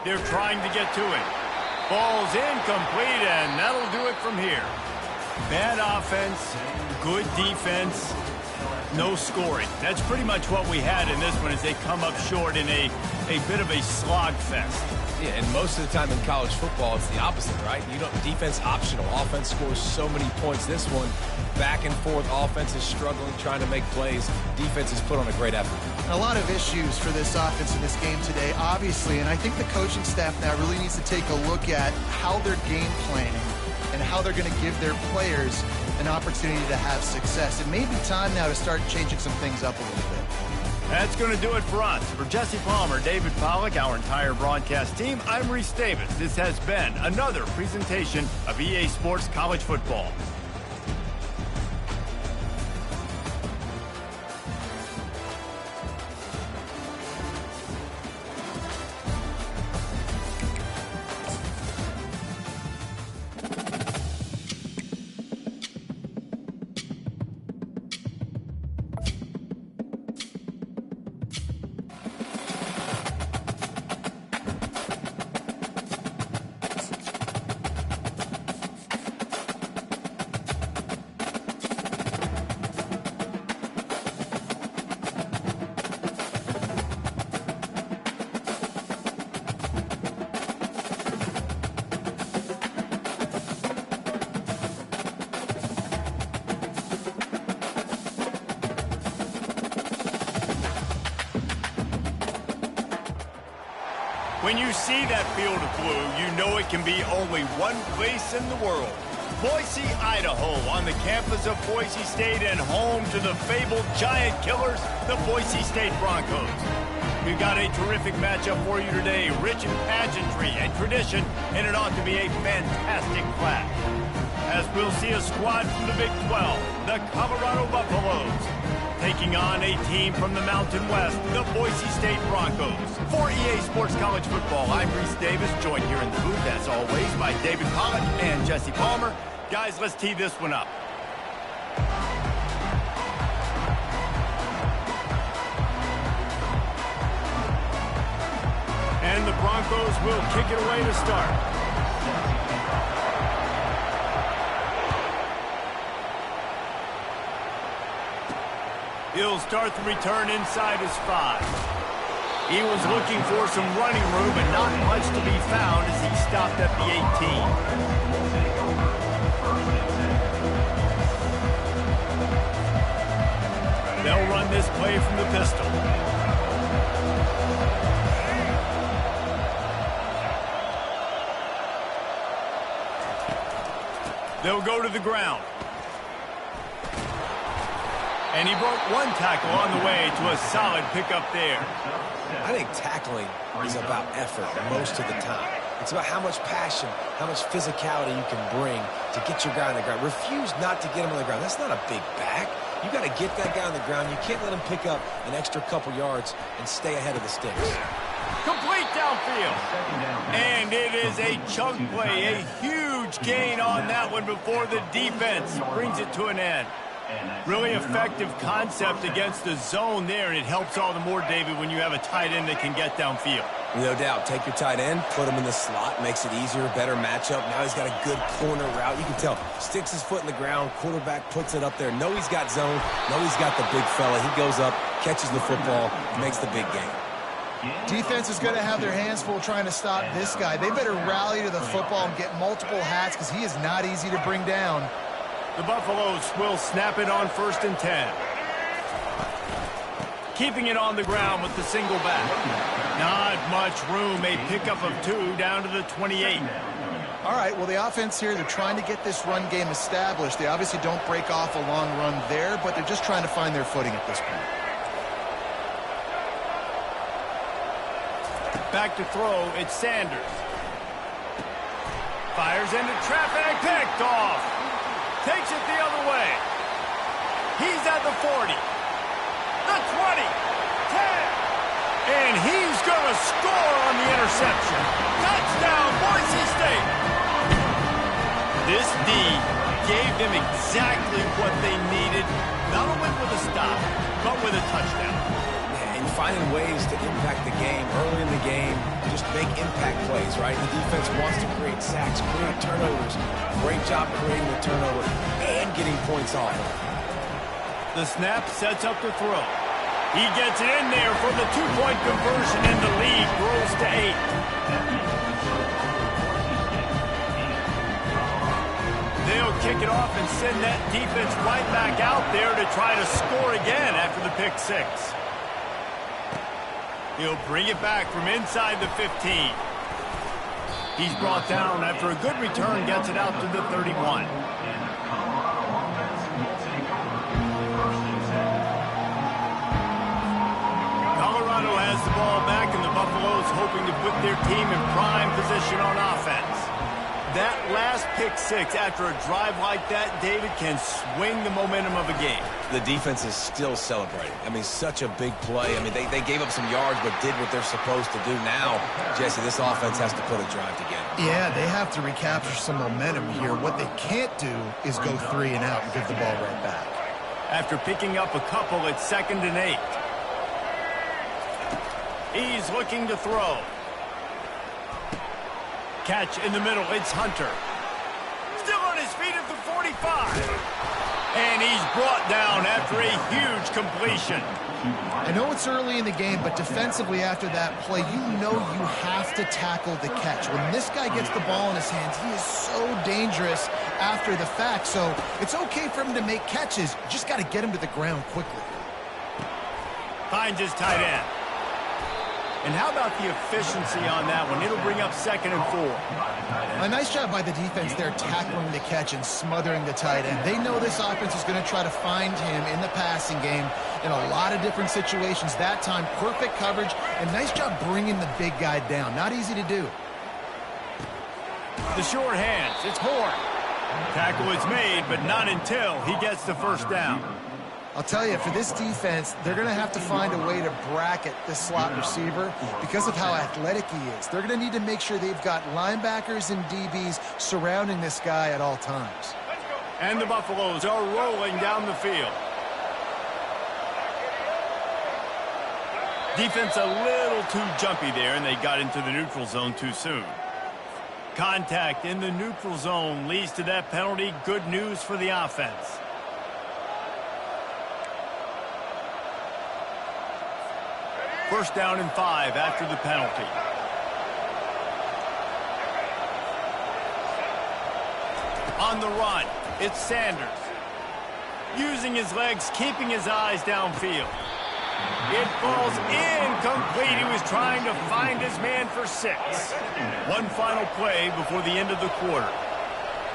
They're trying to get to it. Ball's incomplete, and that'll do it from here. Bad offense, good defense, no scoring. That's pretty much what we had in this one as they come up short in a bit of a slogfest. Yeah, and most of the time in college football, it's the opposite, right? You don't defense optional. Offense scores so many points. This one, back and forth. Offense is struggling, trying to make plays. Defense has put on a great effort. A lot of issues for this offense in this game today, obviously, and I think the coaching staff now really needs to take a look at how they're game planning and how they're going to give their players an opportunity to have success. It may be time now to start changing some things up a little bit. That's going to do it for us. For Jesse Palmer, David Pollack, our entire broadcast team, I'm Reese Davis. This has been another presentation of EA Sports College Football. When you see that field of blue, you know it can be only one place in the world. Boise, Idaho, on the campus of Boise State and home to the fabled giant killers, the Boise State Broncos. We've got a terrific matchup for you today, rich in pageantry and tradition, and it ought to be a fantastic clash. As we'll see a squad from the Big 12, the Colorado Buffaloes, taking on a team from the Mountain West, the Boise State Broncos. For EA Sports College Football, I'm Reese Davis, joined here in the booth, as always, by David Pollack and Jesse Palmer. Guys, let's tee this one up. And the Broncos will kick it away to start. He'll start the return inside his 5. He was looking for some running room, but not much to be found as he stopped at the 18. They'll run this play from the pistol. They'll go to the ground. And he broke one tackle on the way to a solid pickup there. I think tackling is about effort most of the time. It's about how much passion, how much physicality you can bring to get your guy on the ground. Refuse not to get him on the ground. That's not a big back. You got to get that guy on the ground. You can't let him pick up an extra couple yards and stay ahead of the sticks. Complete downfield. And it is a chunk play, a huge gain on that one before the defense brings it to an end. Really effective concept against the zone there, and it helps all the more, David, when you have a tight end that can get downfield. No doubt. Take your tight end, put him in the slot, makes it easier, better matchup. Now he's got a good corner route. You can tell, sticks his foot in the ground, quarterback puts it up there. Know he's got zone, know he's got the big fella. He goes up, catches the football, makes the big game. Defense is going to have their hands full trying to stop this guy. They better rally to the football and get multiple hats because he is not easy to bring down. The Buffaloes will snap it on 1st and 10. Keeping it on the ground with the single back. Not much room, a pickup of 2 down to the 28. All right, well, the offense here, they're trying to get this run game established. They obviously don't break off a long run there, but they're just trying to find their footing at this point. Back to throw, it's Sanders. Fires into traffic, picked off. Takes it the other way. He's at the 40, the 20, 10. And he's going to score on the interception. Touchdown, Boise State. This D gave them exactly what they needed, not only with a stop, but with a touchdown. Yeah, and finding ways to impact the game early in the game, just make impact plays, right? The defense wants to create sacks, create turnovers. Great job creating the turnover and getting points off. The snap sets up the throw. He gets it in there for the two-point conversion, and the lead grows to 8. They'll kick it off and send that defense right back out there to try to score again after the pick 6. He'll bring it back from inside the 15. He's brought down after a good return, gets it out to the 31. Colorado has the ball back, and the Buffaloes hoping to put their team in prime position on offense. That last pick 6 after a drive like that, David, can swing the momentum of a game. The defense is still celebrating. I mean, such a big play. I mean, they gave up some yards but did what they're supposed to do. Now, Jesse, this offense has to put a drive together. Yeah, they have to recapture some momentum here. What they can't do is go 3 and out and give the ball right back. After picking up a couple, it's 2nd and 8. He's looking to throw. Catch in the middle, it's Hunter. Still on his feet at the 45. And he's brought down after a huge completion. I know it's early in the game, but defensively after that play, you know you have to tackle the catch. When this guy gets the ball in his hands, he is so dangerous after the fact. So it's okay for him to make catches. You just got to get him to the ground quickly. Finds his tight end. And how about the efficiency on that one? It'll bring up 2nd and 4. A nice job by the defense there tackling the catch and smothering the tight end. They know this offense is going to try to find him in the passing game in a lot of different situations. That time, perfect coverage, and nice job bringing the big guy down. Not easy to do. The short hands, it's Horn. Tackle is made, but not until he gets the first down. I'll tell you, for this defense, they're going to have to find a way to bracket this slot receiver because of how athletic he is. They're going to need to make sure they've got linebackers and DBs surrounding this guy at all times. And the Buffaloes are rolling down the field. Defense a little too jumpy there, and they got into the neutral zone too soon. Contact in the neutral zone leads to that penalty. Good news for the offense. First down and 5 after the penalty. On the run, it's Sanders. Using his legs, keeping his eyes downfield. It falls incomplete. He was trying to find his man for 6. One final play before the end of the quarter.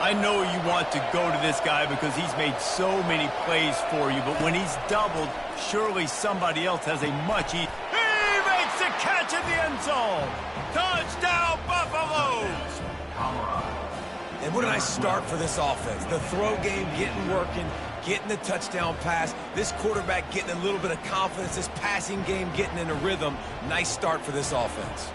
I know you want to go to this guy because he's made so many plays for you, but when he's doubled, surely somebody else has a much easier. He makes the catch in the end zone. Touchdown, Buffaloes! And what a nice start for this offense. The throw game getting working, getting the touchdown pass. This quarterback getting a little bit of confidence. This passing game getting in a rhythm. Nice start for this offense.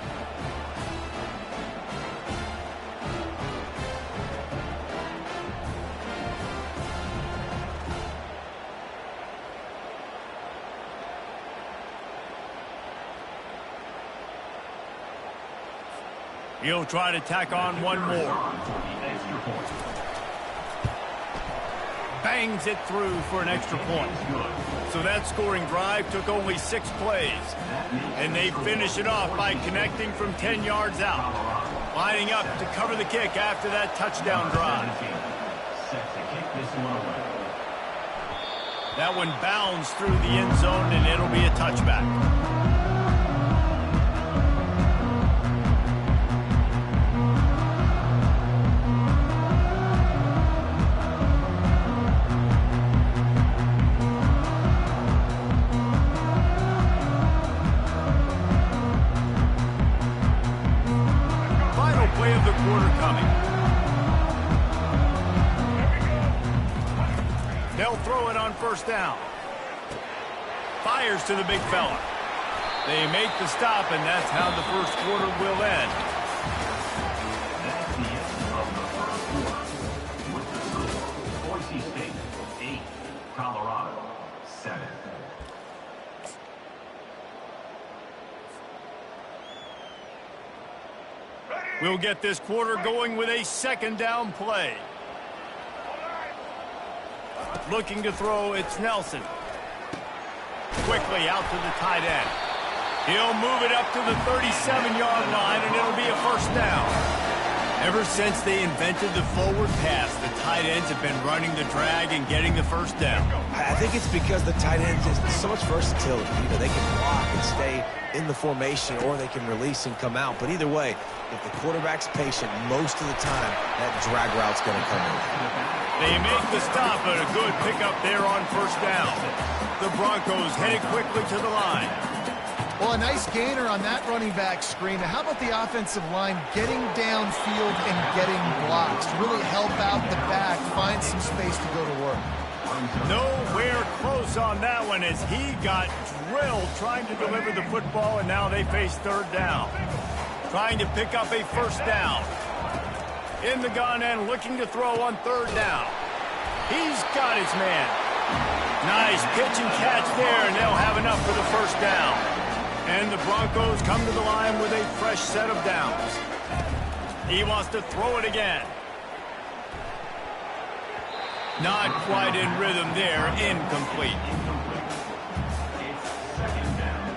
He'll try to tack on one more. Bangs it through for an extra point. So that scoring drive took only 6 plays. And they finish it off by connecting from 10 yards out. Lining up to cover the kick after that touchdown drive. That one bounds through the end zone, and it'll be a touchback. halfway of the quarter coming. They'll throw it on first down. Fires to the big fella. They make the stop, and that's how the first quarter will end. That's the end of the first quarter. With the score, Boise State 8, Colorado 7. We'll get this quarter going with a second down play. Looking to throw, it's Nelson. Quickly out to the tight end. He'll move it up to the 37-yard line, and it'll be a first down. Ever since they invented the forward pass, the tight ends have been running the drag and getting the first down. I think it's because the tight ends is so much versatility. You know, they can block and stay in the formation, or they can release and come out. But either way, if the quarterback's patient, most of the time, that drag route's going to come in. They make the stop, but a good pickup there on first down. The Broncos headed quickly to the line. Well, a nice gainer on that running back screen. Now, how about the offensive line getting downfield and getting blocks to really help out the back, find some space to go to work? Nowhere close on that one as he got drilled trying to deliver the football, and now they face third down. Trying to pick up a first down. In the gun and looking to throw on third down. He's got his man. Nice pitch and catch there, and they'll have enough for the first down. And the Broncos come to the line with a fresh set of downs. He wants to throw it again. Not quite in rhythm there, incomplete. It's second down.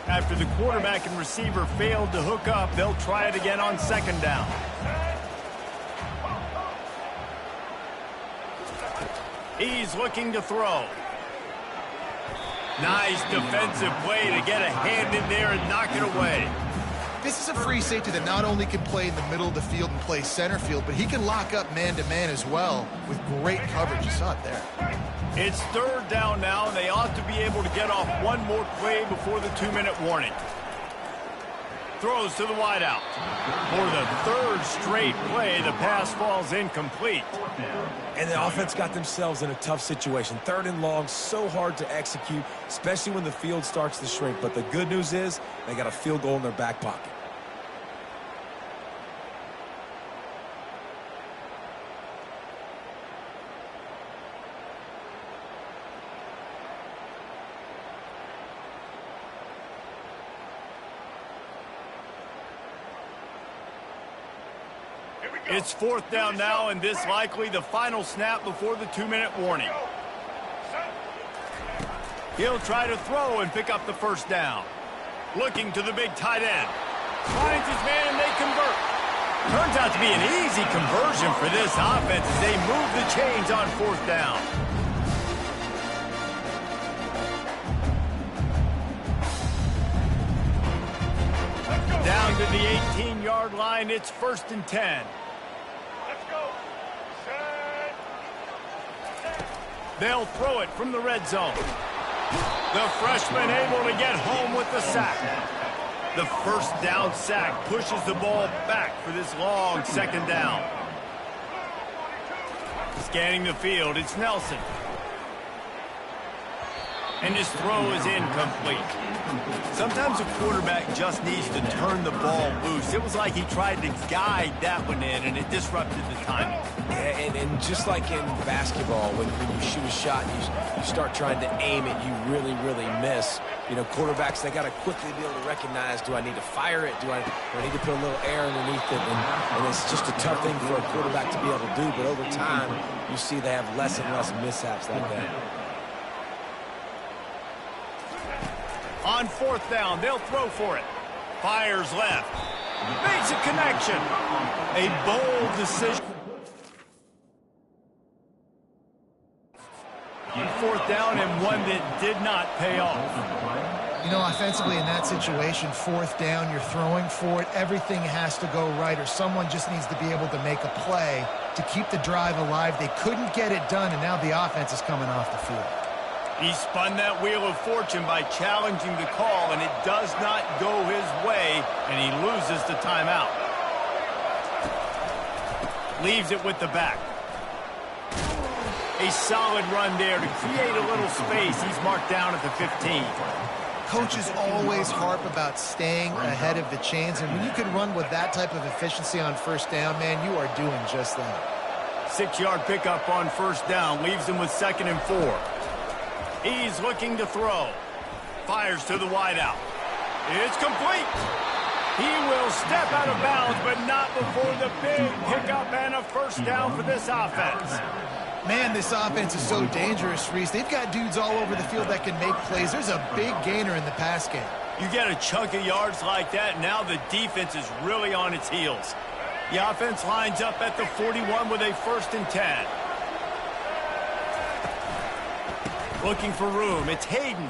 After the quarterback and receiver failed to hook up, they'll try it again on second down. He's looking to throw. Nice defensive play to get a hand in there and knock it away. This is a free safety that not only can play in the middle of the field and play center field, but he can lock up man-to-man as well with great coverage. You saw it there. It's third down now, and they ought to be able to get off one more play before the 2-minute warning. Throws to the wideout. For the third straight play, the pass falls incomplete. And the offense got themselves in a tough situation. Third and long, so hard to execute, especially when the field starts to shrink. But the good news is they got a field goal in their back pocket. It's fourth down now, and this likely the final snap before the 2-minute warning. He'll try to throw and pick up the first down. Looking to the big tight end. Finds his man, and they convert. Turns out to be an easy conversion for this offense as they move the chains on fourth down. Down to the 18-yard line, it's 1st and 10. They'll throw it from the red zone. The freshman able to get home with the sack. The first down sack pushes the ball back for this long second down. Scanning the field, it's Nelson. And his throw is incomplete. Sometimes a quarterback just needs to turn the ball loose. It was like he tried to guide that one in, and it disrupted the timing. Yeah, and just like in basketball, when you shoot a shot and you start trying to aim it, you really, really miss. You know, quarterbacks, they got to quickly be able to recognize, do I need to fire it? Do I need to put a little air underneath it? And it's just a tough thing for a quarterback to be able to do. But over time, you see they have less and less mishaps like that. On fourth down, they'll throw for it. Fires left. Makes a connection. A bold decision. Fourth down and one that did not pay off. You know, offensively in that situation, fourth down, you're throwing for it. Everything has to go right, or someone just needs to be able to make a play to keep the drive alive. They couldn't get it done, and now the offense is coming off the field. He spun that wheel of fortune by challenging the call, and it does not go his way, and he loses the timeout. Leaves it with the back. A solid run there to create a little space. He's marked down at the 15. Coaches always harp about staying ahead of the chains, and when you can run with that type of efficiency on first down, man, you are doing just that. 6-yard pickup on first down. Leaves him with 2nd and 4. He's looking to throw. Fires to the wideout. It's complete. He will step out of bounds, but not before the big pickup and a first down for this offense. Man, this offense is so dangerous, Reese. They've got dudes all over the field that can make plays. There's a big gainer in the pass game. You get a chunk of yards like that, now the defense is really on its heels. The offense lines up at the 41 with a 1st and 10. Looking for room. It's Hayden.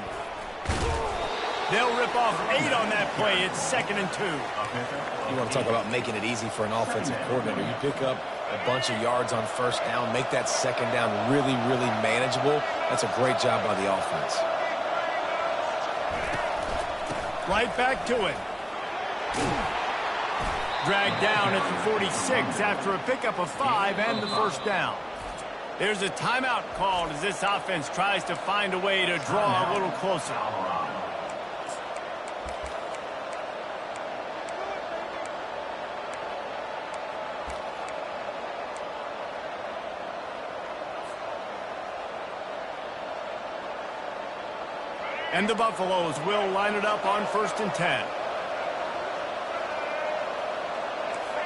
They'll rip off 8 on that play. It's 2nd and 2. You want to talk about making it easy for an offensive coordinator. You pick up a bunch of yards on first down, make that 2nd down really, really manageable. That's a great job by the offense. Right back to it. Dragged down at the 46 after a pickup of 5 and the first down. There's a timeout called as this offense tries to find a way to draw a little closer. And the Buffaloes will line it up on 1st and 10.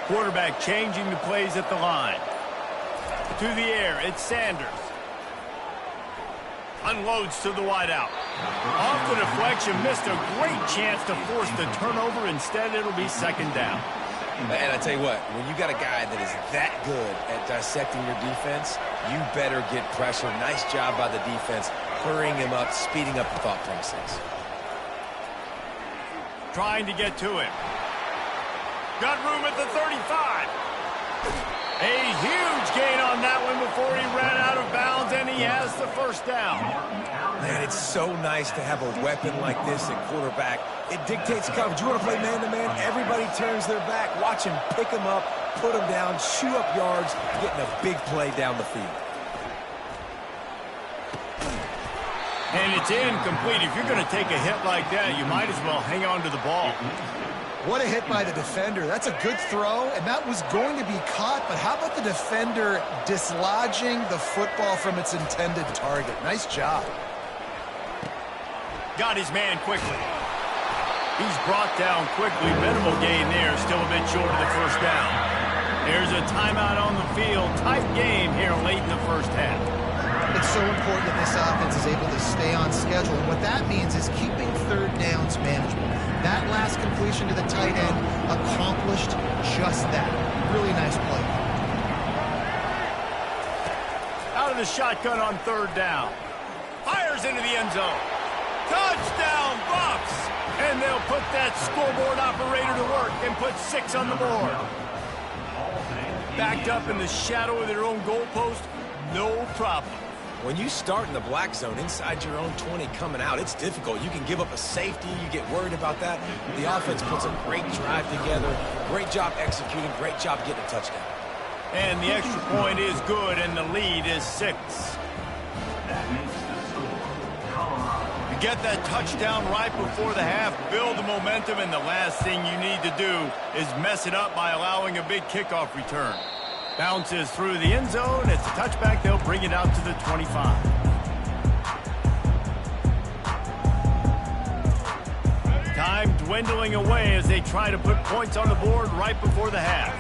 Quarterback changing the plays at the line. To the air, it's Sanders. Unloads to the wideout. Off the deflection, missed a great chance to force the turnover. Instead, it'll be 2nd down. And I tell you what, when you got a guy that is that good at dissecting your defense, you better get pressure. Nice job by the defense, hurrying him up, speeding up the thought process. Trying to get to him. Got room at the 35. A huge gain on that one before he ran out of bounds, and he has the first down. Man, it's so nice to have a weapon like this at quarterback. It dictates coverage. You want to play man-to-man, everybody turns their back. Watch him pick him up, put him down, shoot up yards, getting a big play down the field. And it's incomplete. If you're going to take a hit like that, you might as well hang on to the ball. What a hit by the defender. That's a good throw, and that was going to be caught, but how about the defender dislodging the football from its intended target? Nice job. Got his man quickly. He's brought down quickly. Minimal gain there, still a bit short of the first down. There's a timeout on the field. Tight game here late in the first half. It's so important that this offense is able to stay on schedule, and what that means is keeping 3rd downs manageable. That last completion to the tight end accomplished just that. Really nice play. Out of the shotgun on 3rd down. Fires into the end zone. Touchdown, Buffs! And they'll put that scoreboard operator to work and put 6 on the board. Backed up in the shadow of their own goalpost, no problem. When you start in the black zone inside your own 20 coming out, it's difficult. You can give up a safety. You get worried about that. The offense puts a great drive together. Great job executing. Great job getting a touchdown. And the extra point is good, and the lead is 6. That makes the score Colorado. You get that touchdown right before the half, build the momentum, and the last thing you need to do is mess it up by allowing a big kickoff return. Bounces through the end zone. It's a touchback. They'll bring it out to the 25. Time dwindling away as they try to put points on the board right before the half.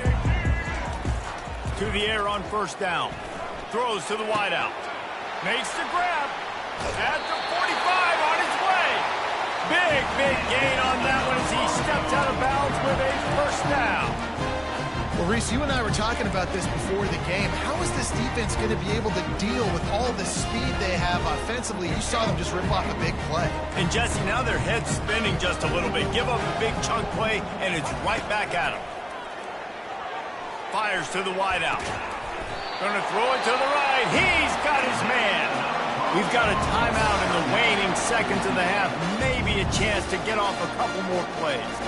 To the air on 1st down. Throws to the wideout. Makes the grab. At the 45 on his way. Big gain on that one as he steps out of bounds with a first down. Well, Reese, you and I were talking about this before the game. How is this defense going to be able to deal with all the speed they have offensively? You saw them just rip off a big play. And, Jesse, now their head's spinning just a little bit. Give up a big chunk play, and it's right back at them. Fires to the wideout. Going to throw it to the right. He's got his man. We've got a timeout in the waning seconds of the half. Maybe a chance to get off a couple more plays.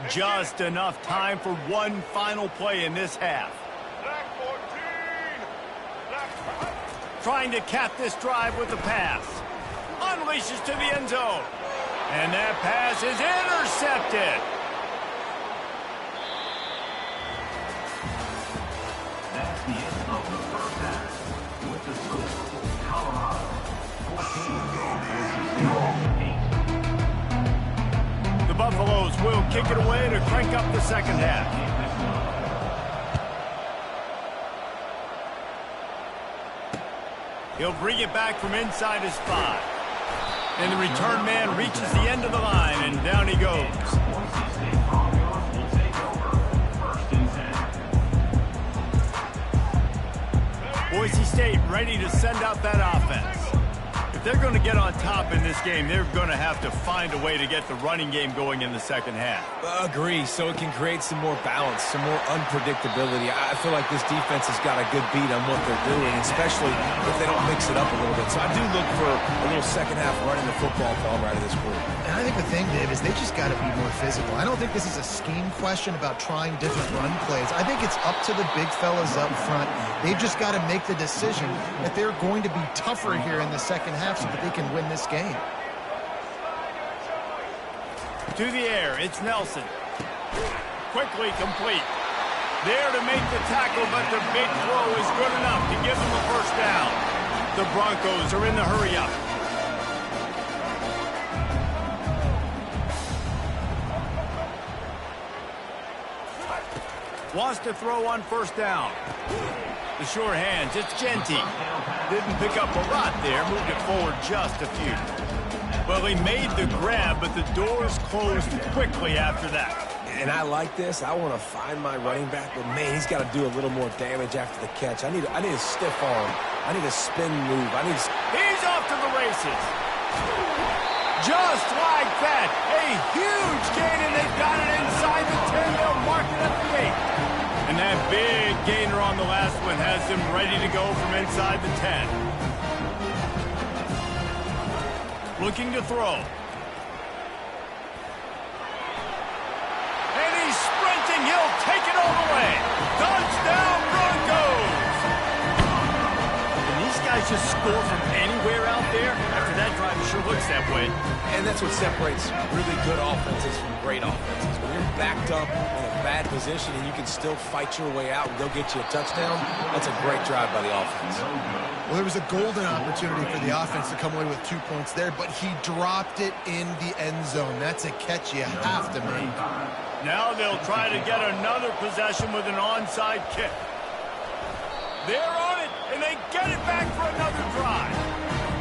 Just enough time for one final play in this half. Trying to cap this drive with the pass. Unleashes to the end zone. And that pass is intercepted. That's the end of the first half. With the score, Colorado 14, The Buffaloes will kick it away to crank up the second half. He'll bring it back from inside his 5. And the return man reaches the end of the line, and down he goes. Boise State ready to send out that offense. If they're going to get on top in this game, they're going to have to find a way to get the running game going in the second half. Agree, so it can create some more balance, some more unpredictability. I feel like this defense has got a good beat on what they're doing, especially if they don't mix it up a little bit. So I do look for a little second half running the football from right of this group. And I think the thing, Dave, is they just got to be more physical. I don't think this is a scheme question about trying different run plays. I think it's up to the big fellas up front. They've just got to make the decision that they're going to be tougher here in the second half so that they can win this game. To the air, it's Nelson. Quickly complete. There to make the tackle, but the big throw is good enough to give them a first down. The Broncos are in the hurry-up. Wants to throw on first down. The sure hands, it's Genty. Didn't pick up a lot there, moved it forward just a few. Well, he made the grab, but the doors closed quickly after that. And I like this. I want to find my running back, but man, he's got to do a little more damage after the catch. I need a stiff arm. I need a spin move. He's off to the races. Just like that, a huge gain, and they've got it inside the 10. They'll mark it at the 8. And that big gainer on the last one has them ready to go from inside the 10. Looking to throw. And he's sprinting. He'll take it all the way. Touchdown, Broncos! And these guys just score from anywhere out there. After that drive, it sure looks that way. And that's what separates really good offenses from great offenses. When you're backed up in a bad position and you can still fight your way out and go get you a touchdown, that's a great drive by the offense. Well, there was a golden opportunity for the offense to come away with 2 points there, but he dropped it in the end zone. That's a catch you have to make. Now they'll try to get another possession with an onside kick. They're on it, and they get it back for another drive.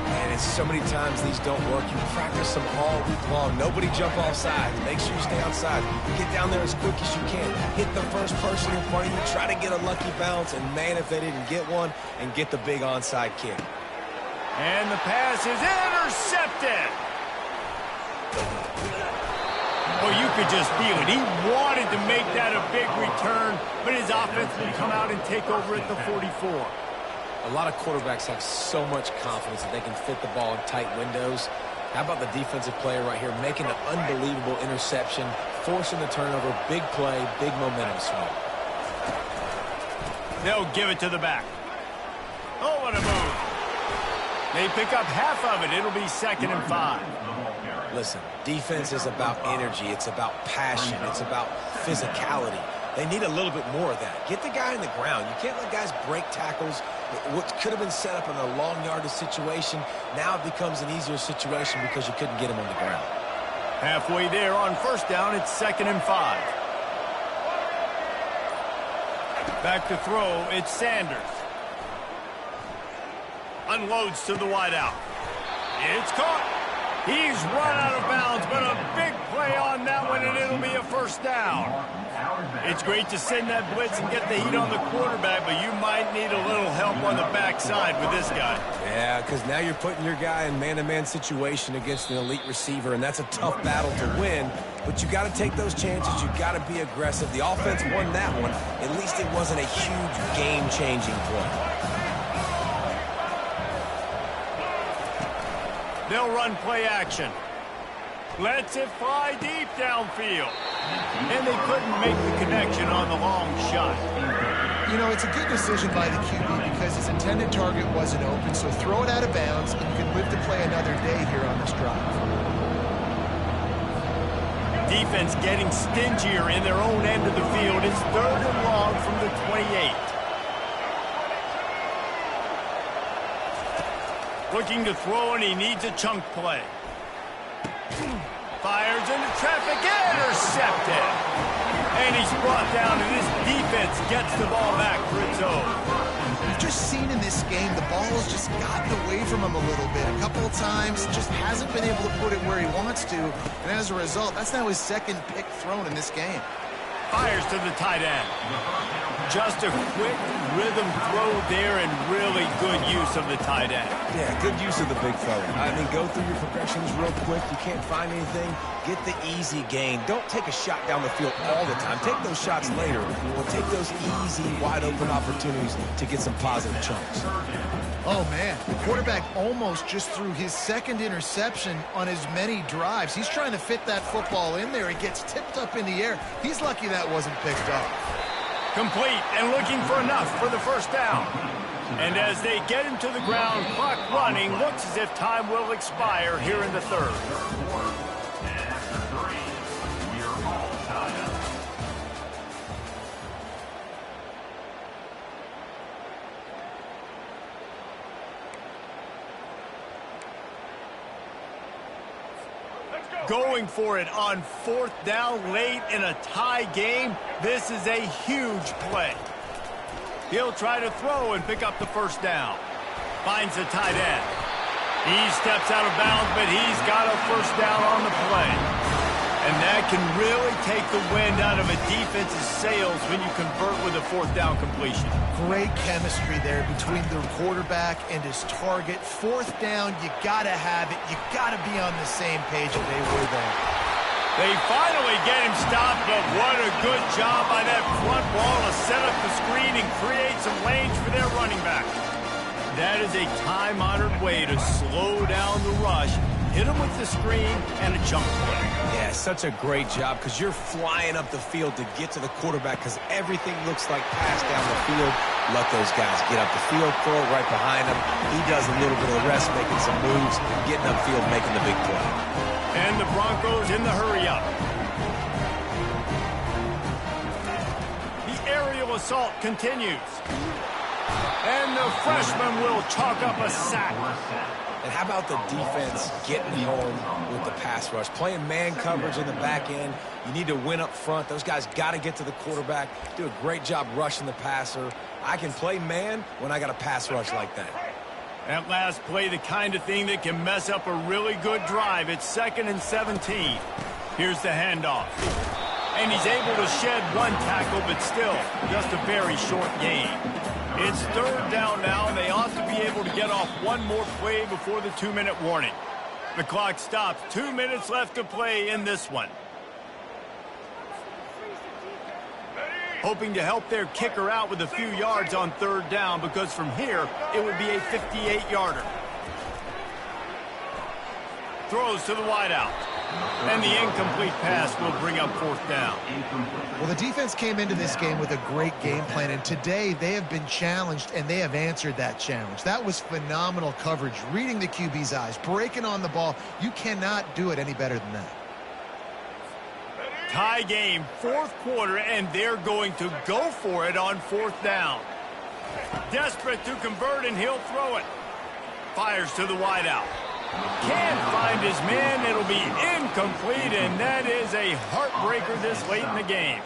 And it's so many times these don't work. You practice them all week long. Nobody jump off sides. Make sure you stay outside. Get down there as quick as you can. Hit the first person in front of you. Try to get a lucky bounce. And, man, if they didn't get one, and get the big onside kick. And the pass is intercepted. Oh, you could just feel it. He wanted to make that a big return, but his offense will come out and take over at the 44. A lot of quarterbacks have so much confidence that they can fit the ball in tight windows. How about the defensive player right here making an unbelievable interception, forcing the turnover, big play, big momentum swing. They'll give it to the back. Oh, what a move. They pick up half of it. It'll be 2nd and 5. Listen, defense is about energy. It's about passion. It's about physicality. They need a little bit more of that. Get the guy in the ground. You can't let guys break tackles. What could have been set up in a long yardage situation, now it becomes an easier situation because you couldn't get him on the ground. Halfway there on first down, it's 2nd and 5. Back to throw, it's Sanders. Unloads to the wideout. It's caught. He's run out of bounds, but a big play on that one, and it'll be a first down. It's great to send that blitz and get the heat on the quarterback, but you might need a little help on the backside with this guy. Yeah, because now you're putting your guy in man-to-man situation against an elite receiver, and that's a tough battle to win. But you got to take those chances. You got to be aggressive. The offense won that one. At least it wasn't a huge game-changing play. They'll run play action. Lets it fly deep downfield. And they couldn't make the connection on the long shot. You know, it's a good decision by the QB because his intended target wasn't open, so throw it out of bounds, and you can live to play another day here on this drive. Defense getting stingier in their own end of the field. It's 3rd and long from the 28. Looking to throw, and he needs a chunk play. Fires into traffic, intercepted. And he's brought down, and this defense gets the ball back for its own. You've just seen in this game, the ball has just gotten away from him a little bit. A couple of times, just hasn't been able to put it where he wants to. And as a result, that's now his 2nd pick thrown in this game. Fires to the tight end. Just a quick rhythm throw there and really good use of the tight end. Yeah, good use of the big fella. I mean, go through your progressions real quick. You can't find anything. Get the easy gain. Don't take a shot down the field all the time. Take those shots later. Or take those easy, wide-open opportunities to get some positive chunks. Oh, man. The quarterback almost just threw his 2nd interception on as many drives. He's trying to fit that football in there. It gets tipped up in the air. He's lucky that wasn't picked up. Complete and looking for enough for the first down. And as they get him to the ground, clock running, looks as if time will expire here in the 3rd. Going for it on 4th down late in a tie game. This is a huge play. He'll try to throw and pick up the first down. Finds the tight end. He steps out of bounds, but he's got a first down on the play. And that can really take the wind out of a defense's sails when you convert with a 4th down completion. Great chemistry there between the quarterback and his target. 4th down, you got to have it. You got to be on the same page, and they were there. They finally get him stopped, but what a good job by that front wall to set up the screen and create some lanes for their running back. That is a time-honored way to slow down the rush, hit him with the screen, and a jump play. Yeah, such a great job because you're flying up the field to get to the quarterback because everything looks like pass down the field. Let those guys get up the field, throw it right behind him. He does a little bit of the rest, making some moves, getting upfield, making the big play. And the Broncos in the hurry-up. The aerial assault continues. And the freshman will chalk up a sack. And how about the defense getting home with the pass rush? Playing man coverage in the back end. You need to win up front. Those guys got to get to the quarterback. Do a great job rushing the passer. I can play man when I got a pass rush like that. That last play, the kind of thing that can mess up a really good drive. It's 2nd and 17. Here's the handoff. And he's able to shed one tackle, but still just a very short gain. It's 3rd down now, and they ought to be able to get off one more play before the 2-minute warning. The clock stops. 2 minutes left to play in this one. Hoping to help their kicker out with a few yards on 3rd down, because from here, it would be a 58-yarder. Throws to the wideout. And the incomplete pass will bring up 4th down. Well, the defense came into this game with a great game plan, and today they have been challenged, and they have answered that challenge. That was phenomenal coverage, reading the QB's eyes, breaking on the ball. You cannot do it any better than that. Tie game, 4th quarter, and they're going to go for it on 4th down. Desperate to convert, and he'll throw it. Fires to the wideout. Can't find his man. It'll be incomplete, and that is a heartbreaker this late in the game.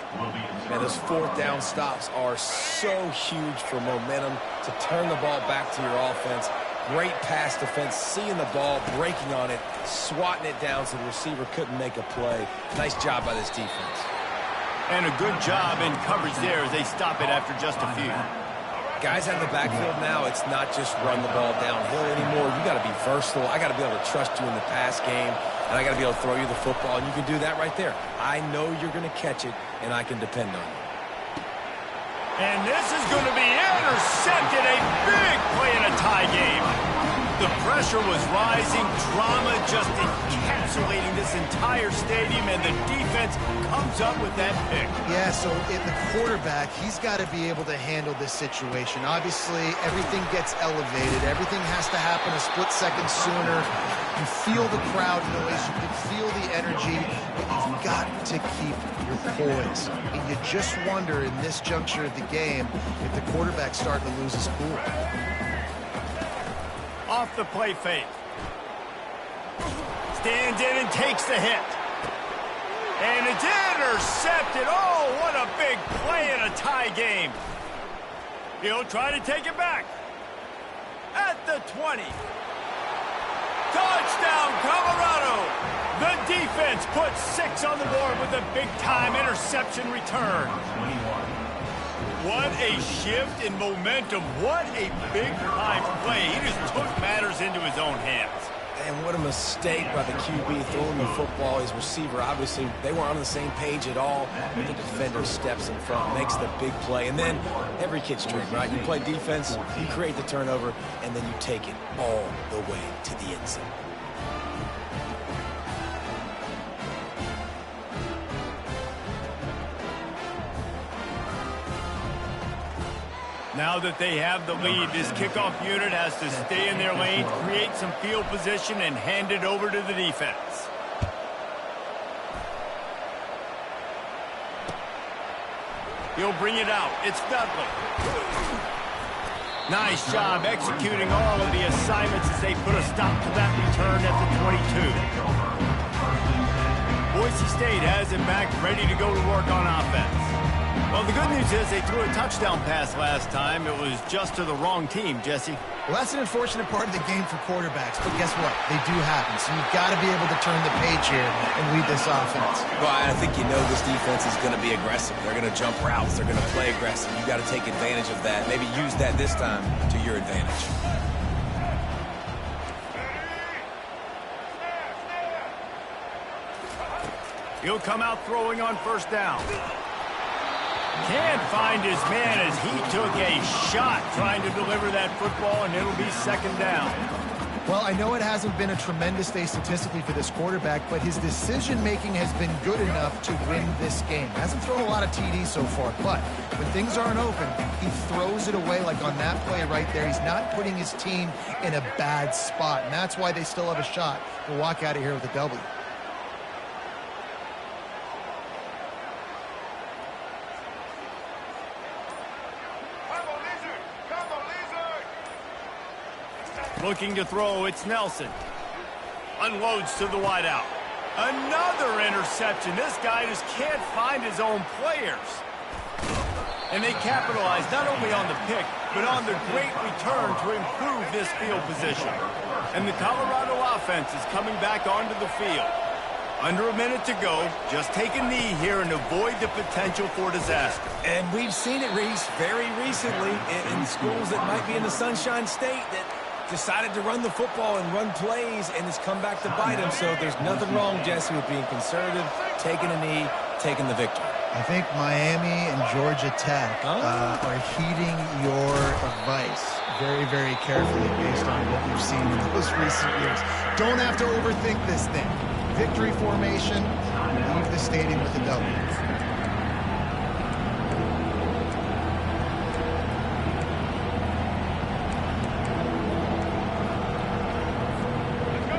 Man, those 4th down stops are so huge for momentum to turn the ball back to your offense. Great pass defense, seeing the ball, breaking on it, swatting it down so the receiver couldn't make a play. Nice job by this defense. And a good job in coverage there as they stop it after just a few. Guys out of the backfield now, it's not just run the ball downhill anymore. You got to be versatile. I got to be able to trust you in the pass game, and I got to be able to throw you the football, and you can do that right there. I know you're going to catch it, and I can depend on you. And this is going to be intercepted. A big play in a tie game. The pressure was rising. Drama just encapsulating this entire stadium, and the defense comes up with that pick. Yeah, so the quarterback, he's got to be able to handle this situation. Obviously, everything gets elevated. Everything has to happen a split second sooner. You feel the crowd noise. You can feel the energy. But you've got to keep your poise. And you just wonder in this juncture of the game if the quarterback's starting to lose his cool. Off the play fake. Stands in and takes the hit. And it's intercepted. Oh, what a big play in a tie game. He'll try to take it back. At the 20. Touchdown, Colorado. The defense puts 6 on the board with a big-time interception return. What a shift in momentum. What a big-time play. He just took matters into his own hands. And what a mistake by the QB throwing the football. His receiver, obviously, they weren't on the same page at all. But the defender steps in front, makes the big play. And then every kid's dream, right? You play defense, you create the turnover, and then you take it all the way to the end zone. Now that they have the lead, this kickoff unit has to stay in their lane, create some field position, and hand it over to the defense. He'll bring it out. It's Dudley. Nice job executing all of the assignments as they put a stop to that return at the 22. Boise State has him back, ready to go to work on offense. Well, the good news is they threw a touchdown pass last time. It was just to the wrong team, Jesse. Well, that's an unfortunate part of the game for quarterbacks, but guess what? They do happen, so you've got to be able to turn the page here and lead this offense. Well, I think you know this defense is going to be aggressive. They're going to jump routes. They're going to play aggressive. You've got to take advantage of that. Maybe use that this time to your advantage. He'll come out throwing on first down. Can't find his man as he took a shot trying to deliver that football, and it'll be second down. Well, I know it hasn't been a tremendous day statistically for this quarterback, but his decision-making has been good enough to win this game. Hasn't thrown a lot of TDs so far, but when things aren't open, he throws it away like on that play right there. He's not putting his team in a bad spot, and that's why they still have a shot to walk out of here with a W. Looking to throw, it's Nelson. Unloads to the wideout. Another interception. This guy just can't find his own players. And they capitalize not only on the pick, but on the great return to improve this field position. And the Colorado offense is coming back onto the field. Under a minute to go, just take a knee here and avoid the potential for disaster. And we've seen it, Reese, very recently in schools that might be in the Sunshine State that decided to run the football and run plays, and it's come back to bite him. So there's nothing wrong, Jesse, with being conservative, taking a knee, taking the victory. I think Miami and Georgia Tech are heeding your advice very, very carefully based on what we've seen in those recent years. Don't have to overthink this thing. Victory formation, leave the stadium with a W.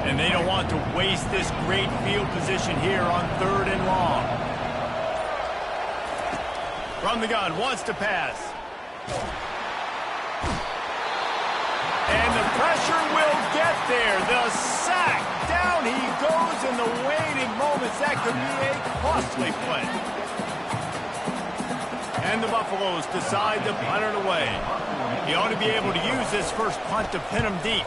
And they don't want to waste this great field position here on 3rd and long. From the gun, wants to pass. And the pressure will get there. The sack. Down he goes in the waning moments. That could be a costly play. And the Buffaloes decide to punt it away. He ought to be able to use this first punt to pin him deep.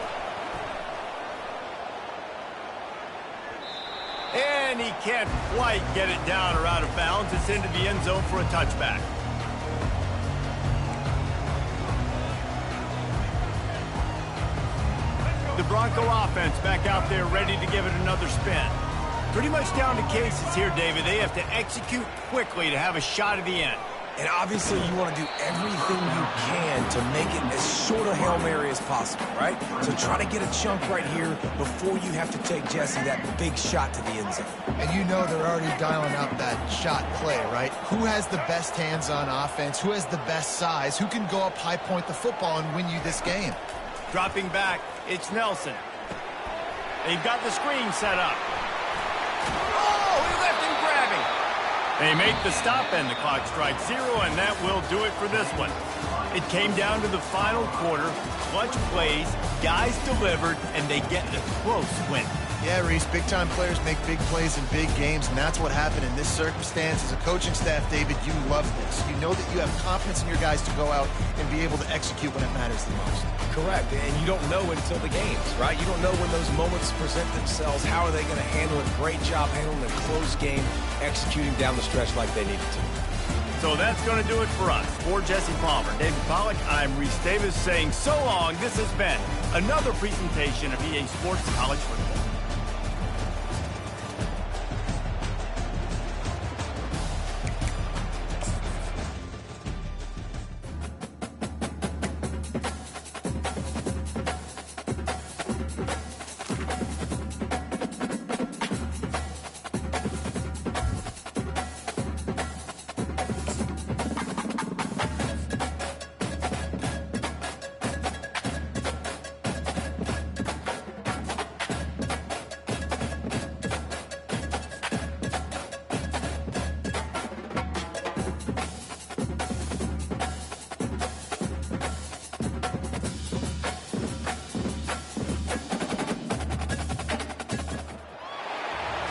And he can't quite get it down or out of bounds. It's into the end zone for a touchback. The Bronco offense back out there ready to give it another spin. Pretty much down to cases here, David. They have to execute quickly to have a shot at the end. And obviously you want to do everything you can to make it as short a Hail Mary as possible, right? So try to get a chunk right here before you have to take Jesse that big shot to the end zone. And you know they're already dialing up that shot play, right? Who has the best hands on offense? Who has the best size? Who can go up high point the football and win you this game? Dropping back, it's Nelson. They've got the screen set up. Oh, he left him grabbing. They make the stop and the clock strikes 0, and that will do it for this one. It came down to the final quarter. Clutch plays, guys delivered, and they get a close win. Yeah, Reese, big-time players make big plays in big games, and that's what happened in this circumstance. As a coaching staff, David, you love this. You know that you have confidence in your guys to go out and be able to execute when it matters the most. Correct, and you don't know until the games, right? You don't know when those moments present themselves. How are they going to handle it? Great job handling a close game, executing down the stretch like they needed to. So that's going to do it for us. For Jesse Palmer, David Pollack, I'm Reese Davis saying so long. This has been another presentation of EA Sports College Football.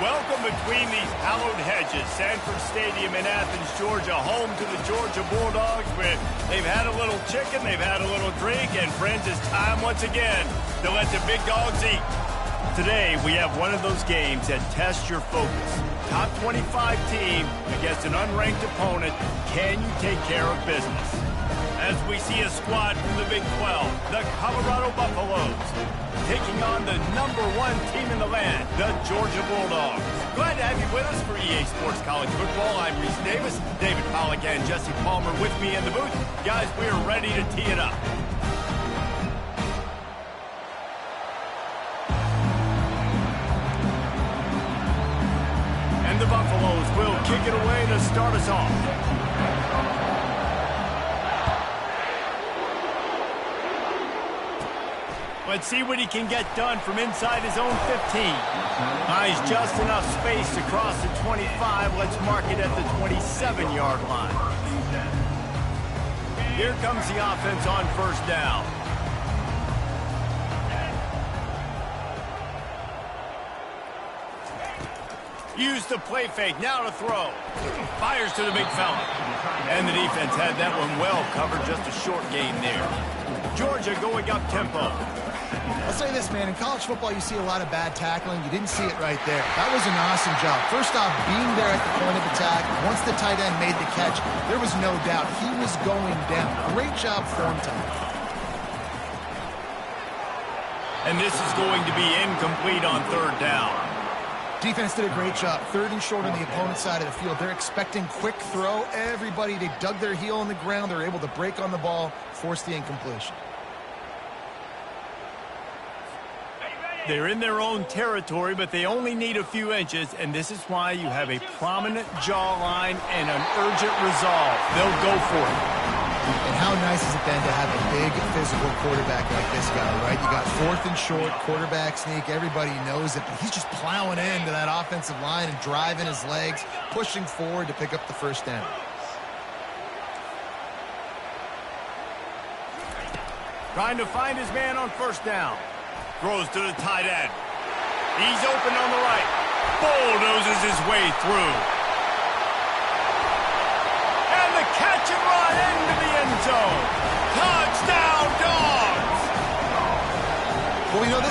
Welcome between these hallowed hedges. Sanford Stadium in Athens, Georgia, home to the Georgia Bulldogs. They've had a little chicken, they've had a little drink, and friends, it's time once again to let the big dogs eat. Today, we have one of those games that tests your focus. Top 25 team against an unranked opponent. Can you take care of business? As we see a squad from the Big 12, the Colorado Buffaloes, taking on the #1 team in the land, the Georgia Bulldogs. Glad to have you with us for EA Sports College Football. I'm Reese Davis, David Pollack and Jesse Palmer with me in the booth. Guys, we are ready to tee it up. And the Buffaloes will kick it away to start us off. Let's see what he can get done from inside his own 15. Buys just enough space to cross the 25. Let's mark it at the 27-yard line. Here comes the offense on first down. Use the play fake, now to throw. Fires to the big fella. And the defense had that one well covered, just a short gain there. Georgia going up tempo. I'll say this, man. In college football, you see a lot of bad tackling. You didn't see it right there. That was an awesome job. First off, being there at the point of attack. Once the tight end made the catch, there was no doubt he was going down. Great job form time. And this is going to be incomplete on third down. Defense did a great job. Third and short on the opponent's side of the field. They're expecting quick throw. Everybody, they dug their heel on the ground. They're able to break on the ball, force the incompletion. They're in their own territory, but they only need a few inches, and this is why you have a prominent jawline and an urgent resolve. They'll go for it. And how nice is it then to have a big physical quarterback like this guy, right? You got fourth and short, quarterback sneak. Everybody knows it, but he's just plowing into that offensive line and driving his legs, pushing forward to pick up the first down. Trying to find his man on first down. Throws to the tight end. He's open on the right. Bulldozes his way through. And the catch of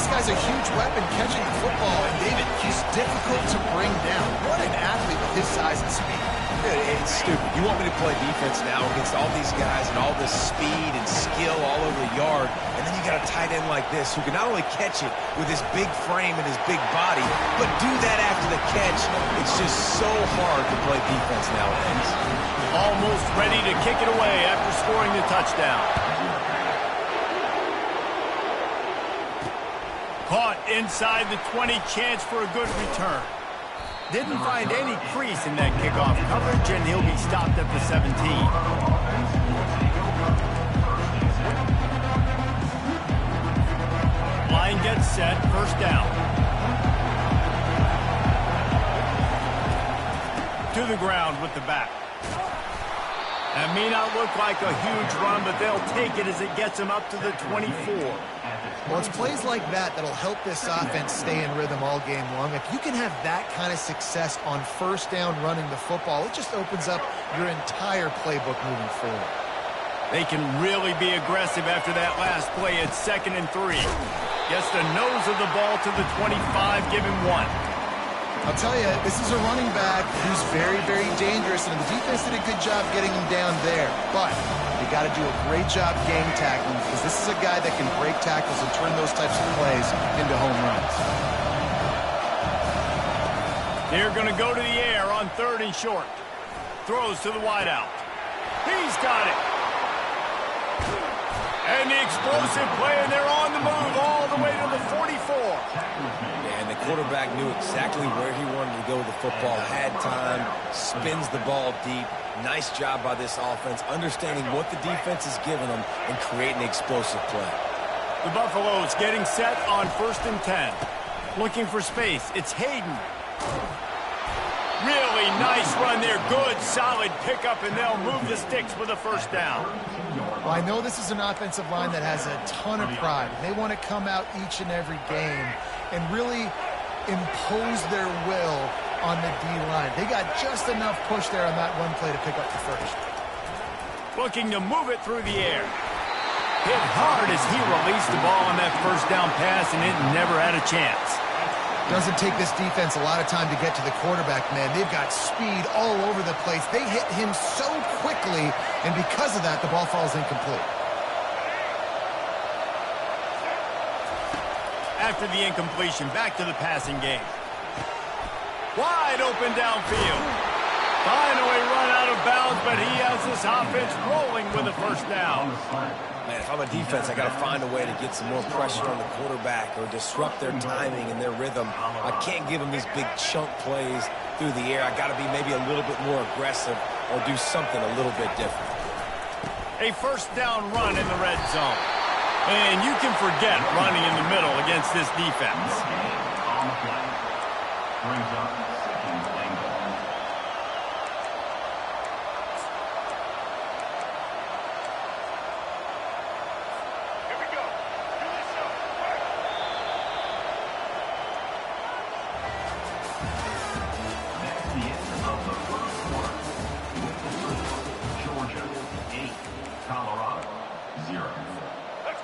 this guy's a huge weapon catching the football, and David, he's difficult to bring down. What an athlete with his size and speed. Dude, it's stupid. You want me to play defense now against all these guys and all this speed and skill all over the yard, and then you got a tight end like this who can not only catch it with his big frame and his big body, but do that after the catch. It's just so hard to play defense nowadays. Almost ready to kick it away after scoring the touchdown. Caught inside the 20, chance for a good return. Didn't find any crease in that kickoff coverage, and he'll be stopped at the 17. Line gets set, first down. To the ground with the back. That may not look like a huge run, but they'll take it as it gets them up to the 24. Well, it's plays like that that'll help this offense stay in rhythm all game long. If you can have that kind of success on first down running the football, it just opens up your entire playbook moving forward. They can really be aggressive after that last play at 2nd and 3. Gets the nose of the ball to the 25, give him 1. I'll tell you, this is a running back who's very, very dangerous, and the defense did a good job getting him down there. But you got to do a great job game tackling, because this is a guy that can break tackles and turn those types of plays into home runs. They're going to go to the air on 3rd and short. Throws to the wideout. He's got it. And the explosive play, and they're on the move all the way to the 44. And the quarterback knew exactly where he wanted to go with the football, had time, spins the ball deep. Nice job by this offense, understanding what the defense is giving them and creating an explosive play. The Buffaloes getting set on 1st and 10. Looking for space. It's Hayden. Really nice run there. Good, solid pickup, and they'll move the sticks with a first down. Well, I know this is an offensive line that has a ton of pride. They want to come out each and every game and really impose their will on the D-line. They got just enough push there on that one play to pick up the first. Looking to move it through the air. Hit hard as he released the ball on that first down pass, and it never had a chance. Doesn't take this defense a lot of time to get to the quarterback, man. They've got speed all over the place. They hit him so quickly, and because of that, the ball falls incomplete. After the incompletion, back to the passing game. Wide open downfield. Finally run out of bounds, but he has this offense rolling with a first down. Man, if I'm a defense, I got to find a way to get some more pressure on the quarterback or disrupt their timing and their rhythm. I can't give them these big chunk plays through the air. I got to be maybe a little bit more aggressive or do something a little bit different. A first down run in the red zone. And you can forget running in the middle against this defense. On the play. Brings up 2nd and goal.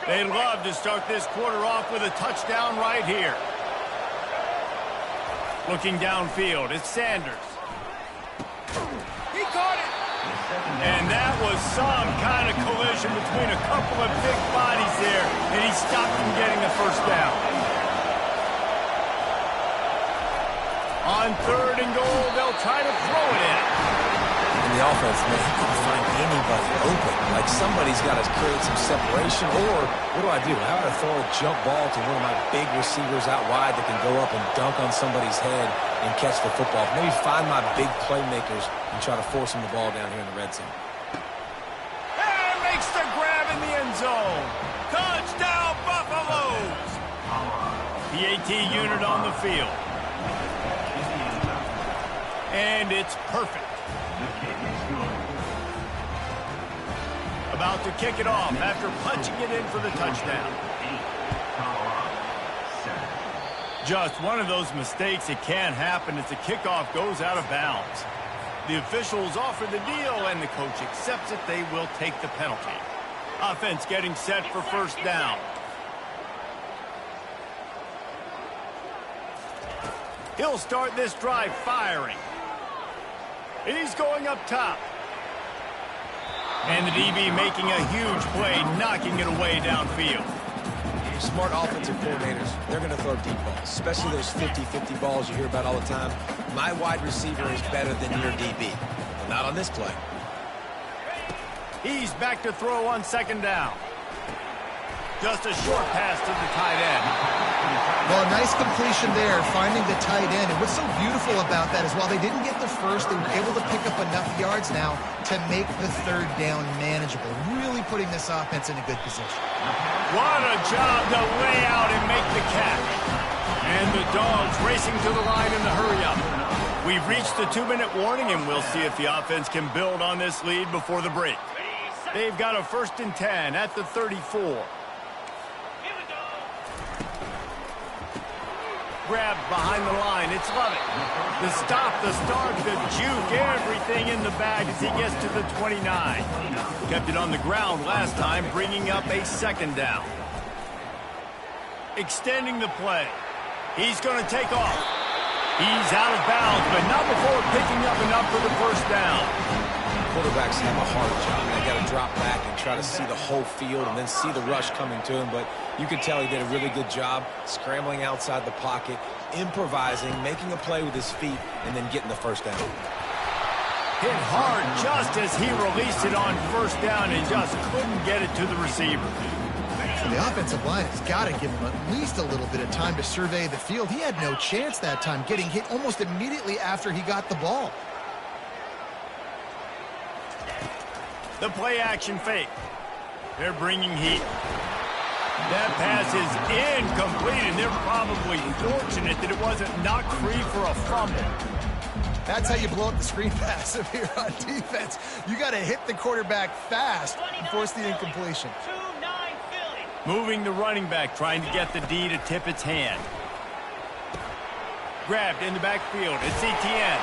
They'd love to start this quarter off with a touchdown right here. Looking downfield, it's Sanders. He caught it! And that was some kind of collision between a couple of big bodies there, and he stopped from getting the first down. On 3rd and goal, they'll try to throw it in. In the offense, man, he couldn't find anybody open. Like, somebody's got to create some separation, or what do I do? How do I throw a jump ball to one of my big receivers out wide that can go up and dunk on somebody's head and catch the football? Maybe find my big playmakers and try to force them the ball down here in the red zone. And makes the grab in the end zone. Touchdown, Buffaloes! PAT unit on the field. And it's perfect. About to kick it off after punching it in for the touchdown. Just one of those mistakes that can happen as the kickoff goes out of bounds. The officials offer the deal, and the coach accepts it. They will take the penalty. Offense getting set for first down. He'll start this drive firing. He's going up top. And the DB making a huge play, knocking it away downfield. Smart offensive coordinators, they're going to throw deep balls, especially those 50-50 balls you hear about all the time. My wide receiver is better than your DB. Well, not on this play. He's back to throw on second down. Just a short pass to the tight end. Well, a nice completion there, finding the tight end. And what's so beautiful about that is while they didn't get the first, they were able to pick up enough yards now to make the third down manageable. Really putting this offense in a good position. What a job to lay out and make the catch. And the Dogs racing to the line in the hurry-up. We've reached the 2-minute warning, and we'll see if the offense can build on this lead before the break. They've got a 1st and 10 at the 34. Grabbed behind the line. It's Lovett. The stop, the start, the juke, everything in the bag as he gets to the 29. Kept it on the ground last time, bringing up a 2nd down. Extending the play. He's going to take off. He's out of bounds, but not before picking up enough for the 1st down. Quarterbacks have a hard job. They got to drop back and try to see the whole field and then see the rush coming to him. But you could tell he did a really good job scrambling outside the pocket, improvising, making a play with his feet, and then getting the 1st down. Hit hard just as he released it on 1st down and just couldn't get it to the receiver. The offensive line has got to give him at least a little bit of time to survey the field. He had no chance that time, getting hit almost immediately after he got the ball. The play-action fake. They're bringing heat. That pass is incomplete, and they're probably fortunate that it wasn't knocked free for a fumble. That's how you blow up the screen pass if you're on defense. You got to hit the quarterback fast and force the incompletion. Moving the running back, trying to get the D to tip its hand. Grabbed in the backfield. It's Etienne.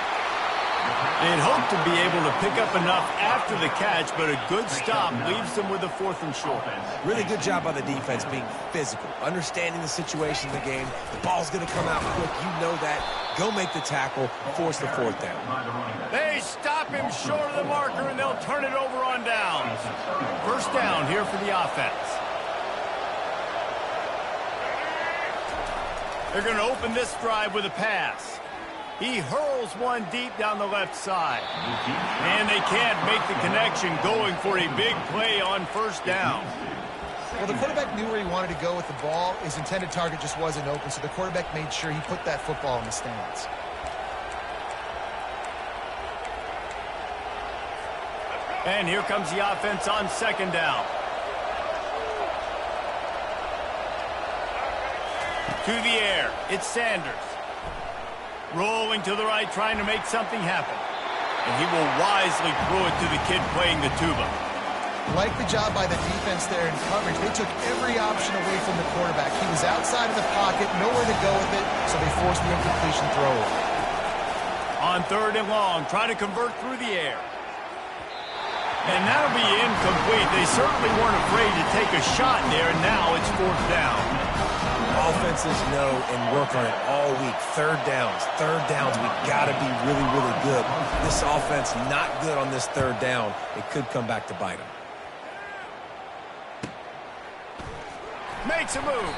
They'd hoped to be able to pick up enough after the catch, but a good stop leaves them with a 4th and short. Really good job by the defense being physical, understanding the situation in the game. The ball's going to come out quick. You know that. Go make the tackle, force the 4th down. They stop him short of the marker, and they'll turn it over on downs. 1st down here for the offense. They're going to open this drive with a pass. He hurls one deep down the left side. And they can't make the connection, going for a big play on 1st down. Well, the quarterback knew where he wanted to go with the ball. His intended target just wasn't open, so the quarterback made sure he put that football in the stands. And here comes the offense on 2nd down. To the air, it's Sanders. Rolling to the right, trying to make something happen. And he will wisely throw it to the kid playing the tuba. Like the job by the defense there in coverage. They took every option away from the quarterback. He was outside of the pocket, nowhere to go with it, so they forced the incompletion throw. On 3rd and long, trying to convert through the air. And that'll be incomplete. They certainly weren't afraid to take a shot there, and now it's 4th down. Offenses know and work on it all week. 3rd downs. 3rd downs, we got to be really, really good. This offense not good on this 3rd down. It could come back to bite them. Makes a move.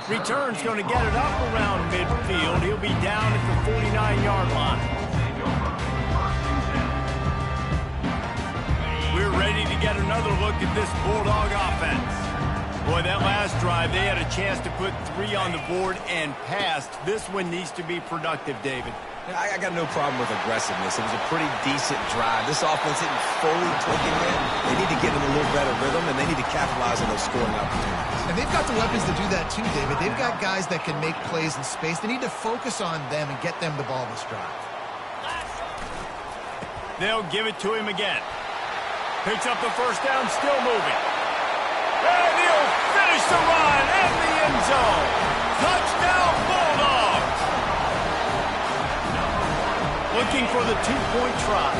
Return's going to get it up around midfield. He'll be down at the 49-yard line. We're ready to get another look at this Bulldog offense. Boy, that last drive, they had a chance to put 3 on the board and passed. This one needs to be productive, David. I got no problem with aggressiveness. It was a pretty decent drive. This offense isn't fully clicking in. They need to get in a little better rhythm, and they need to capitalize on those scoring opportunities. And they've got the weapons to do that too, David. They've got guys that can make plays in space. They need to focus on them and get them the ball this drive. They'll give it to him again. Picks up the 1st down, still moving. And he'll finish the run in the end zone. Touchdown, Bulldogs! Looking for the 2-point try.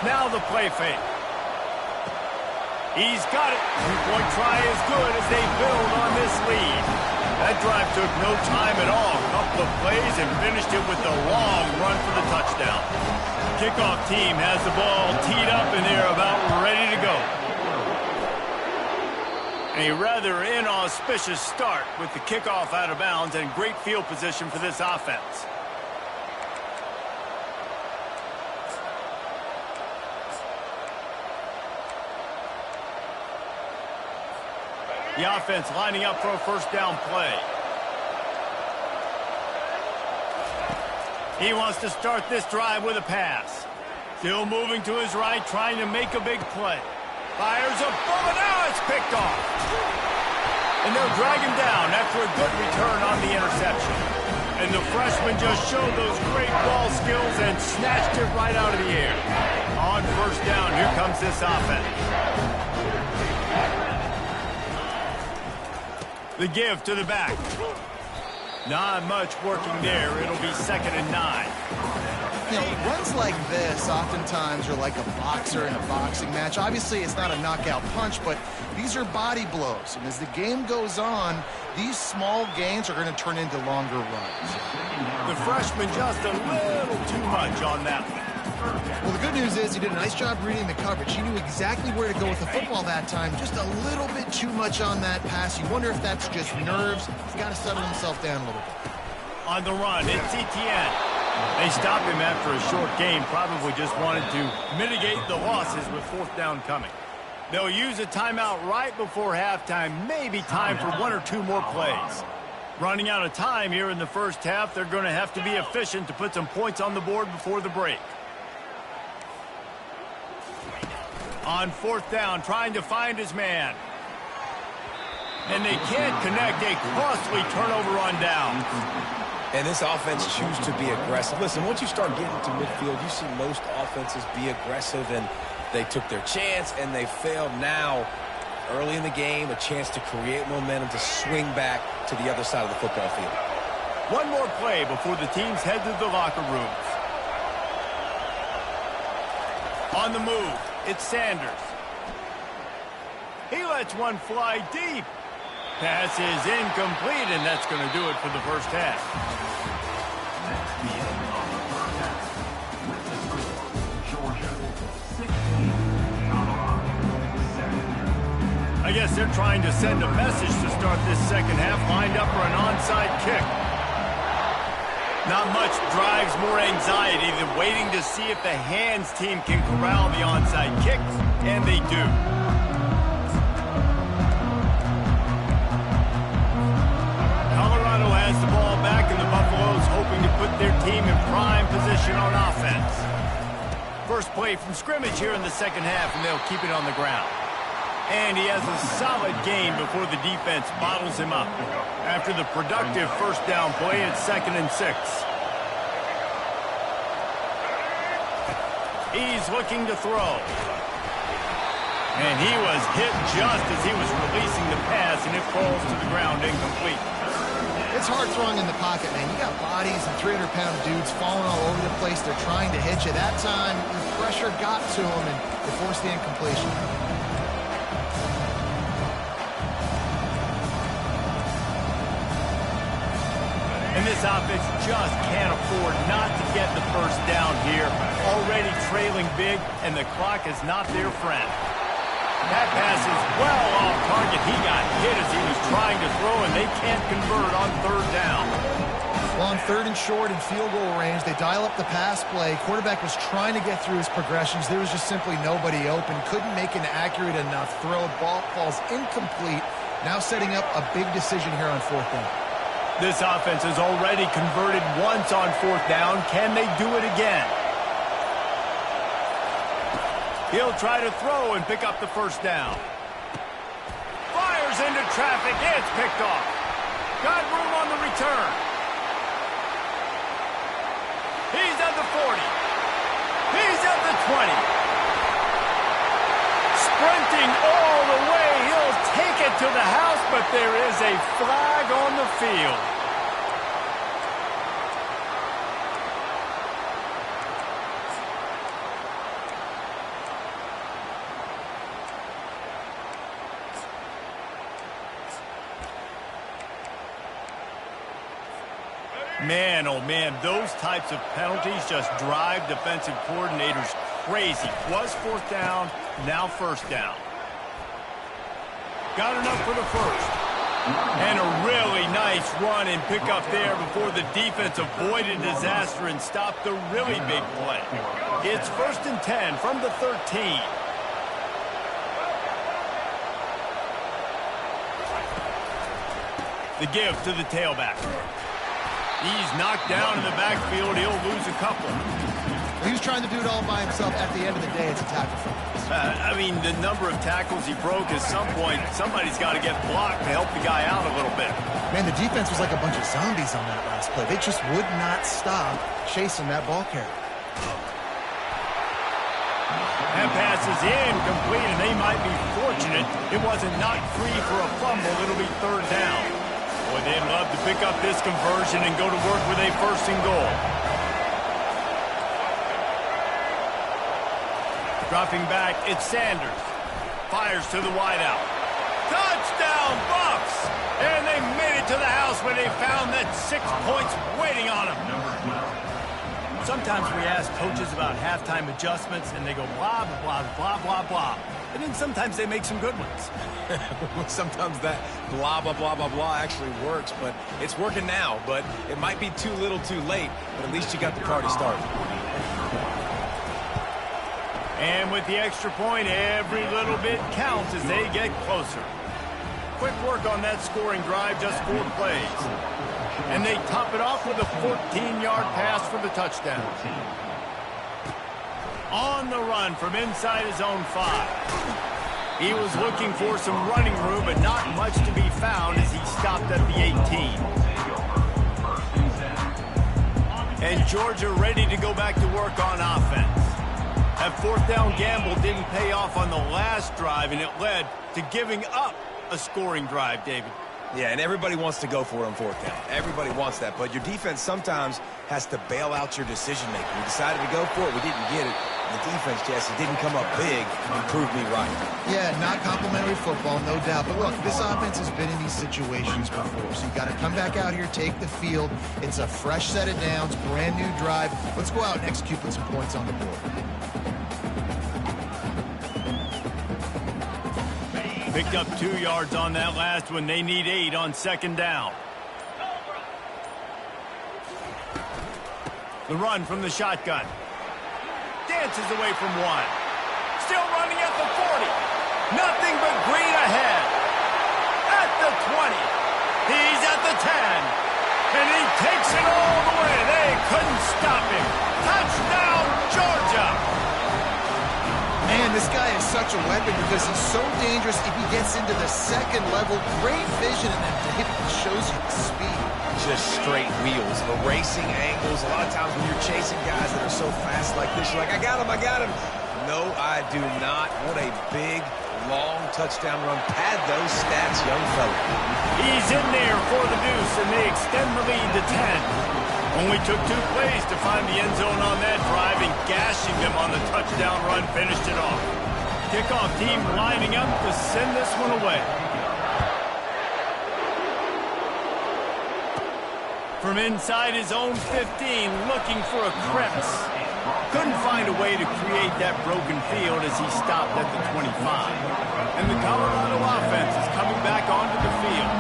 Now the play fake. He's got it. 2-point try is good as they build on this lead. That drive took no time at all. A couple of plays and finished it with a long run for the touchdown. Kickoff team has the ball teed up and they're about ready to go. A rather inauspicious start with the kickoff out of bounds and great field position for this offense. The offense lining up for a first down play. He wants to start this drive with a pass. Still moving to his right, trying to make a big play. Fires a bullet. Now it's picked off. And they'll drag him down after a good return on the interception. And the freshman just showed those great ball skills and snatched it right out of the air. On first down, here comes this offense. The give to the back. Not much working there. It'll be 2nd and 9. You know, runs like this oftentimes are like a boxer in a boxing match. Obviously, it's not a knockout punch, but these are body blows. And as the game goes on, these small gains are going to turn into longer runs. The freshman just a little too much on that one. Well, the good news is he did a nice job reading the coverage. He knew exactly where to go with the football that time. Just a little bit too much on that pass. You wonder if that's just nerves. He's got to settle himself down a little bit. On the run, it's Etienne. They stopped him after a short game. Probably just wanted to mitigate the losses with 4th down coming. They'll use a timeout right before halftime. Maybe time for 1 or 2 more plays. Running out of time here in the first half. They're going to have to be efficient to put some points on the board before the break. On 4th down, trying to find his man. And they can't connect. A costly turnover on downs. And this offense chooses to be aggressive. Listen, once you start getting to midfield, you see most offenses be aggressive, and they took their chance, and they failed. Now, early in the game, a chance to create momentum to swing back to the other side of the football field. One more play before the teams head to the locker rooms. On the move, it's Sanders. He lets one fly deep. Pass is incomplete, and that's going to do it for the first half. That's the end of the first half. With the score, Georgia 16, Colorado 7. I guess they're trying to send a message to start this second half, lined up for an onside kick. Not much drives more anxiety than waiting to see if the hands team can corral the onside kick, and they do. Colorado has the ball back, and the Buffaloes hoping to put their team in prime position on offense. First play from scrimmage here in the second half, and they'll keep it on the ground. And he has a solid game before the defense bottles him up. After the productive first down play, it's 2nd and 6. He's looking to throw. And he was hit just as he was releasing the pass, and it falls to the ground incomplete. It's hard throwing in the pocket, man. You got bodies and 300-pound dudes falling all over the place. They're trying to hit you. That time, the pressure got to him, and they forced the incompletion. And this offense just can't afford not to get the first down here. Already trailing big, and the clock is not their friend. That pass is well off target. He got hit as he was trying to throw, and they can't convert on 3rd down. Well, on 3rd and short and field goal range, they dial up the pass play. Quarterback was trying to get through his progressions. There was just simply nobody open. Couldn't make an accurate enough throw. Ball falls incomplete. Now setting up a big decision here on 4th down. This offense has already converted once on 4th down. Can they do it again? He'll try to throw and pick up the first down. Fires into traffic. It's picked off. Got room on the return. He's at the 40. He's at the 20. Sprinting all the way. He'll take it to the house, but there is a flag on the field. Man, oh man, those types of penalties just drive defensive coordinators crazy. Was fourth down, now first down. Got enough for the first. And a really nice run and pickup there before the defense avoided disaster and stopped the really big play. It's 1st and 10 from the 13. The give to the tailback. He's knocked down in the backfield. He'll lose a couple. He was trying to do it all by himself. At the end of the day, it's a tackle for him. I mean, the number of tackles he broke, at some point, somebody's got to get blocked to help the guy out a little bit. Man, the defense was like a bunch of zombies on that last play. They just would not stop chasing that ball carrier. That pass is incomplete, and they might be fortunate it wasn't knocked free for a fumble. It'll be third down. Boy, they'd love to pick up this conversion and go to work with a 1st and goal. Dropping back, it's Sanders. Fires to the wideout. Touchdown, Bucks! And they made it to the house where they found that 6 points waiting on them. Sometimes we ask coaches about halftime adjustments, and they go blah, blah, blah, blah, blah. And then sometimes they make some good ones. Sometimes that blah, blah, blah, blah, blah actually works, but it's working now. But it might be too little too late, but at least you got the party started. And with the extra point, every little bit counts as they get closer. Quick work on that scoring drive, just 4 plays. And they top it off with a 14-yard pass for the touchdown. On the run from inside his own 5. He was looking for some running room, but not much to be found as he stopped at the 18. And Georgia ready to go back to work on offense. That 4th down gamble didn't pay off on the last drive, and it led to giving up a scoring drive, David. Yeah, and everybody wants to go for it on 4th down. Everybody wants that, but your defense sometimes has to bail out your decision-making. We decided to go for it. We didn't get it. The defense, Jesse, didn't come up big and prove me right. Yeah, not complimentary football, no doubt. But look, this offense has been in these situations before, so you got to come back out here, take the field. It's a fresh set of downs, brand new drive. Let's go out and execute with some points on the board. Picked up 2 yards on that last one. They need 8 on 2nd down. The run from the shotgun. Dances away from 1. Still running at the 40. Nothing but green ahead. At the 20. He's at the 10. And he takes it all the way. They couldn't stop him. Touchdown, Georgia. Man, this guy is such a weapon because he's so dangerous if he gets into the 2nd level. Great vision, and then David shows you the speed. Just straight wheels, erasing angles. A lot of times when you're chasing guys that are so fast like this, you're like, I got him, I got him. No, I do not. What a big, long touchdown run. Pad those stats, young fella. He's in there for the deuce, and they extend the lead to 10. Only took 2 plays to find the end zone on that drive, and gashing them on the touchdown run finished it off. Kickoff team lining up to send this one away. From inside his own 15, looking for a crevice. Couldn't find a way to create that broken field as he stopped at the 25. And the Colorado offense is coming back onto the field.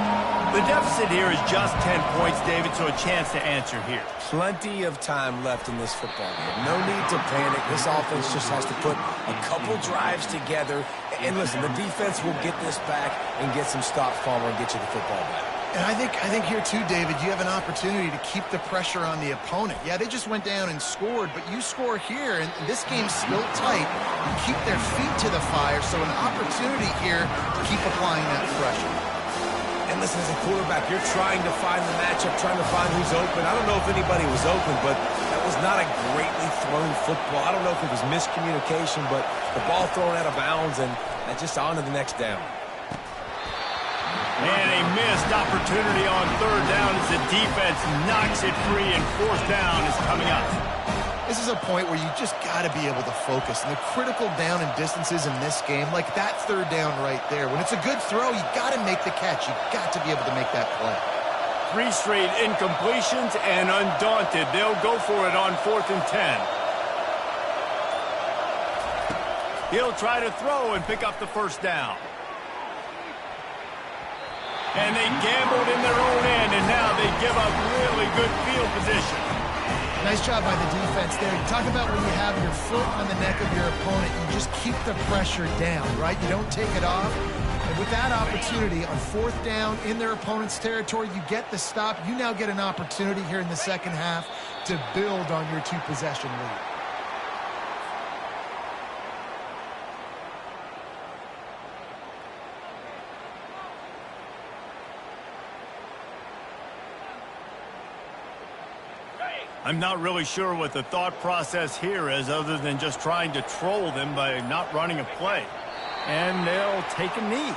The deficit here is just 10 points, David, so a chance to answer here. Plenty of time left in this football game. No need to panic. This offense just has to put a couple drives together. And listen, the defense will get this back and get some stops, Palmer, and get you the football back. And I think here too, David, you have an opportunity to keep the pressure on the opponent. Yeah, they just went down and scored, but you score here, and this game's still tight. You keep their feet to the fire, so an opportunity here to keep applying that pressure. And listen, as a quarterback, you're trying to find the matchup, trying to find who's open. I don't know if anybody was open, but that was not a greatly thrown football. I don't know if it was miscommunication, but the ball thrown out of bounds, and just on to the next down. And a missed opportunity on 3rd down as the defense knocks it free, and 4th down is coming up. This is a point where you just got to be able to focus. And the critical down and distances in this game, like that 3rd down right there, when it's a good throw, you got to make the catch. You got to be able to make that play. 3 straight incompletions, and undaunted, they'll go for it on 4th and 10. He'll try to throw and pick up the first down. And they gambled in their own end, and now they give up really good field position. Nice job by the defense there. You talk about when you have your foot on the neck of your opponent, you just keep the pressure down, right? You don't take it off. And with that opportunity on 4th down in their opponent's territory, you get the stop. You now get an opportunity here in the second half to build on your 2-possession lead. I'm not really sure what the thought process here is other than just trying to troll them by not running a play. And they'll take a knee.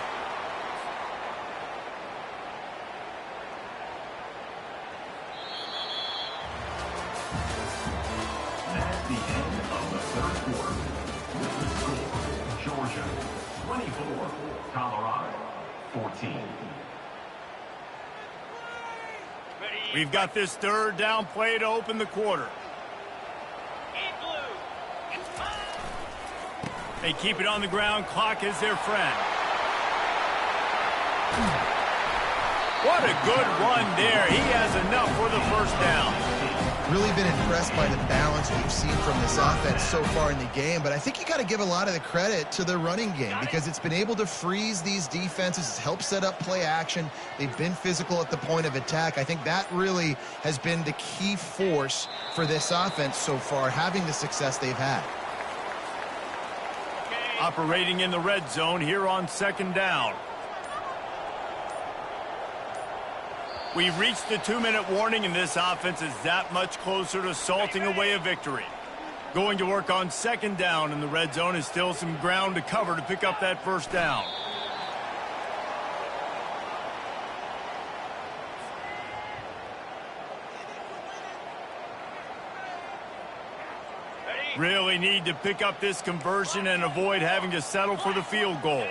That's the end of the 3rd quarter. With the score, Georgia 24, Colorado 14. We've got this 3rd down play to open the quarter. They keep it on the ground. Clock is their friend. What a good run there. He has enough for the first down. Really been impressed by the balance we've seen from this offense so far in the game, but I think you got to give a lot of the credit to the running game because it's been able to freeze these defenses. It's helped set up play action. They've been physical at the point of attack. I think that really has been the key force for this offense so far, having the success they've had. Operating in the red zone here on 2nd down. We've reached the 2-minute warning, and this offense is that much closer to salting away a victory. Going to work on 2nd down in the red zone is still some ground to cover to pick up that first down. Really need to pick up this conversion and avoid having to settle for the field goal.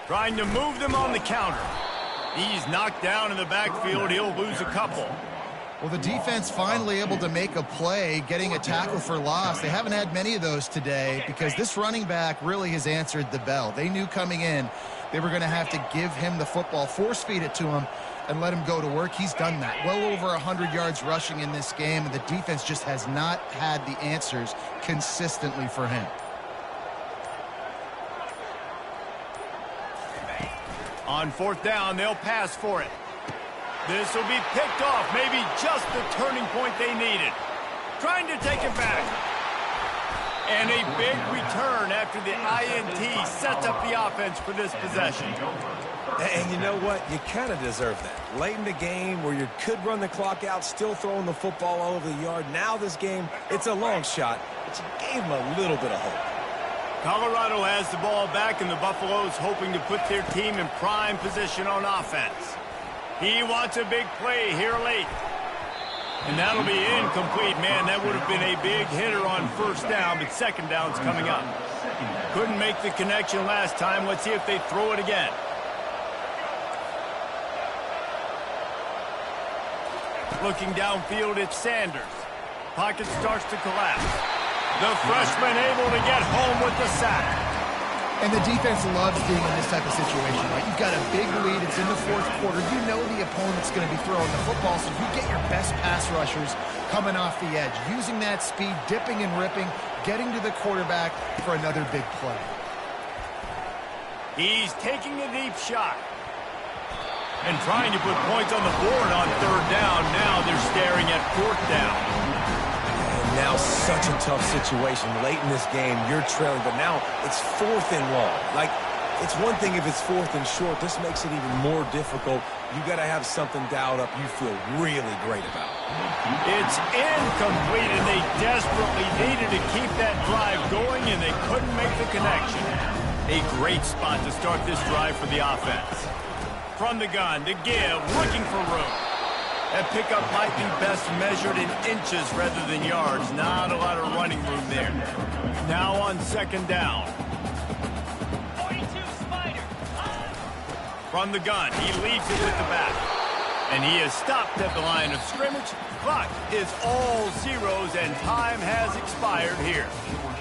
Trying to move them on the counter. He's knocked down in the backfield. He'll lose a couple. Well, the defense finally able to make a play, getting a tackle for loss. They haven't had many of those today because this running back really has answered the bell. They knew coming in they were going to have to give him the football, force feed it to him, and let him go to work. He's done that. Well over 100 yards rushing in this game, and the defense just has not had the answers consistently for him. On 4th down, they'll pass for it. This will be picked off, maybe just the turning point they needed. Trying to take it back. And a big return after the INT sets up the offense for this possession. And you know what? You kind of deserve that. Late in the game where you could run the clock out, still throwing the football all over the yard. Now this game, it's a long shot, but you gave them a little bit of hope. Colorado has the ball back, and the Buffaloes hoping to put their team in prime position on offense. He wants a big play here late. And that'll be incomplete. Man, that would have been a big hitter on 1st down, but 2nd down's coming up. Couldn't make the connection last time. Let's see if they throw it again. Looking downfield, it's Sanders. Pocket starts to collapse. The freshman able to get home with the sack. And the defense loves being in this type of situation, right? You've got a big lead. It's in the 4th quarter. You know the opponent's going to be throwing the football, so you get your best pass rushers coming off the edge, using that speed, dipping and ripping, getting to the quarterback for another big play. He's taking a deep shot and trying to put points on the board on 3rd down. Now they're staring at 4th down. Now such a tough situation. Late in this game, you're trailing, but now it's 4th and long. Like, it's one thing if it's 4th and short. This makes it even more difficult. You got to have something dialed up you feel really great about. It's incomplete, and they desperately needed to keep that drive going, and they couldn't make the connection. A great spot to start this drive for the offense. From the gun, to give, looking for room. That pickup might be best measured in inches rather than yards. Not a lot of running room there. Now on 2nd down. 42 Spider. From the gun, he leads it with the back. And he is stopped at the line of scrimmage. Clock is all zeros, and time has expired here.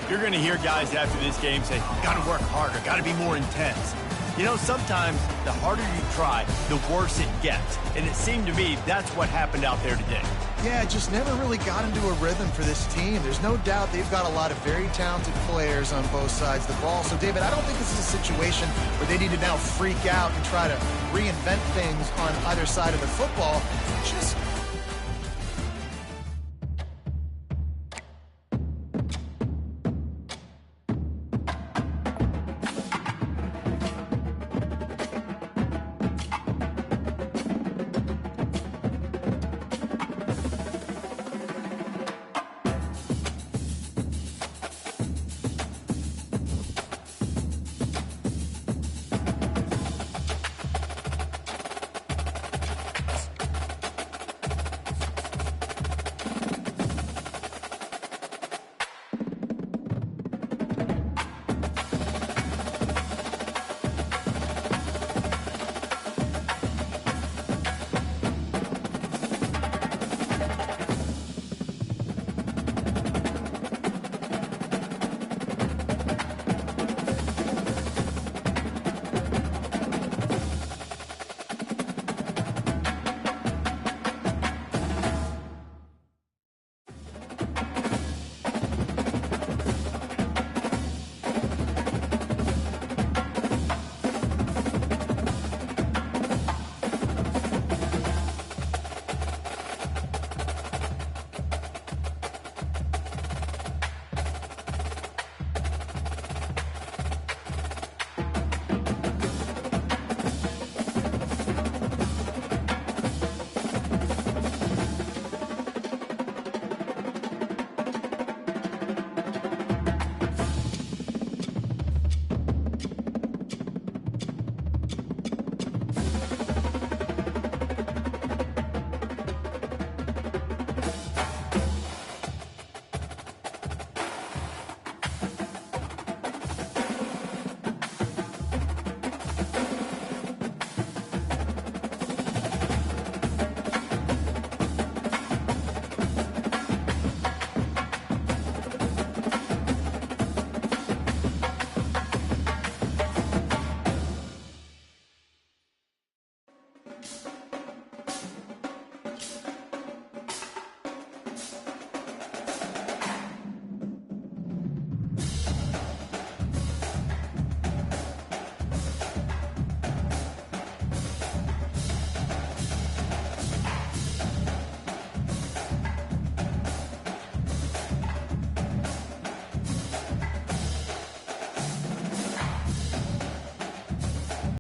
You're going to hear guys after this game say, got to work harder, got to be more intense. You know, sometimes the harder you try, the worse it gets. And it seemed to me that's what happened out there today. Yeah, just never really got into a rhythm for this team. There's no doubt they've got a lot of very talented players on both sides of the ball. So, David, I don't think this is a situation where they need to now freak out and try to reinvent things on either side of the football. Just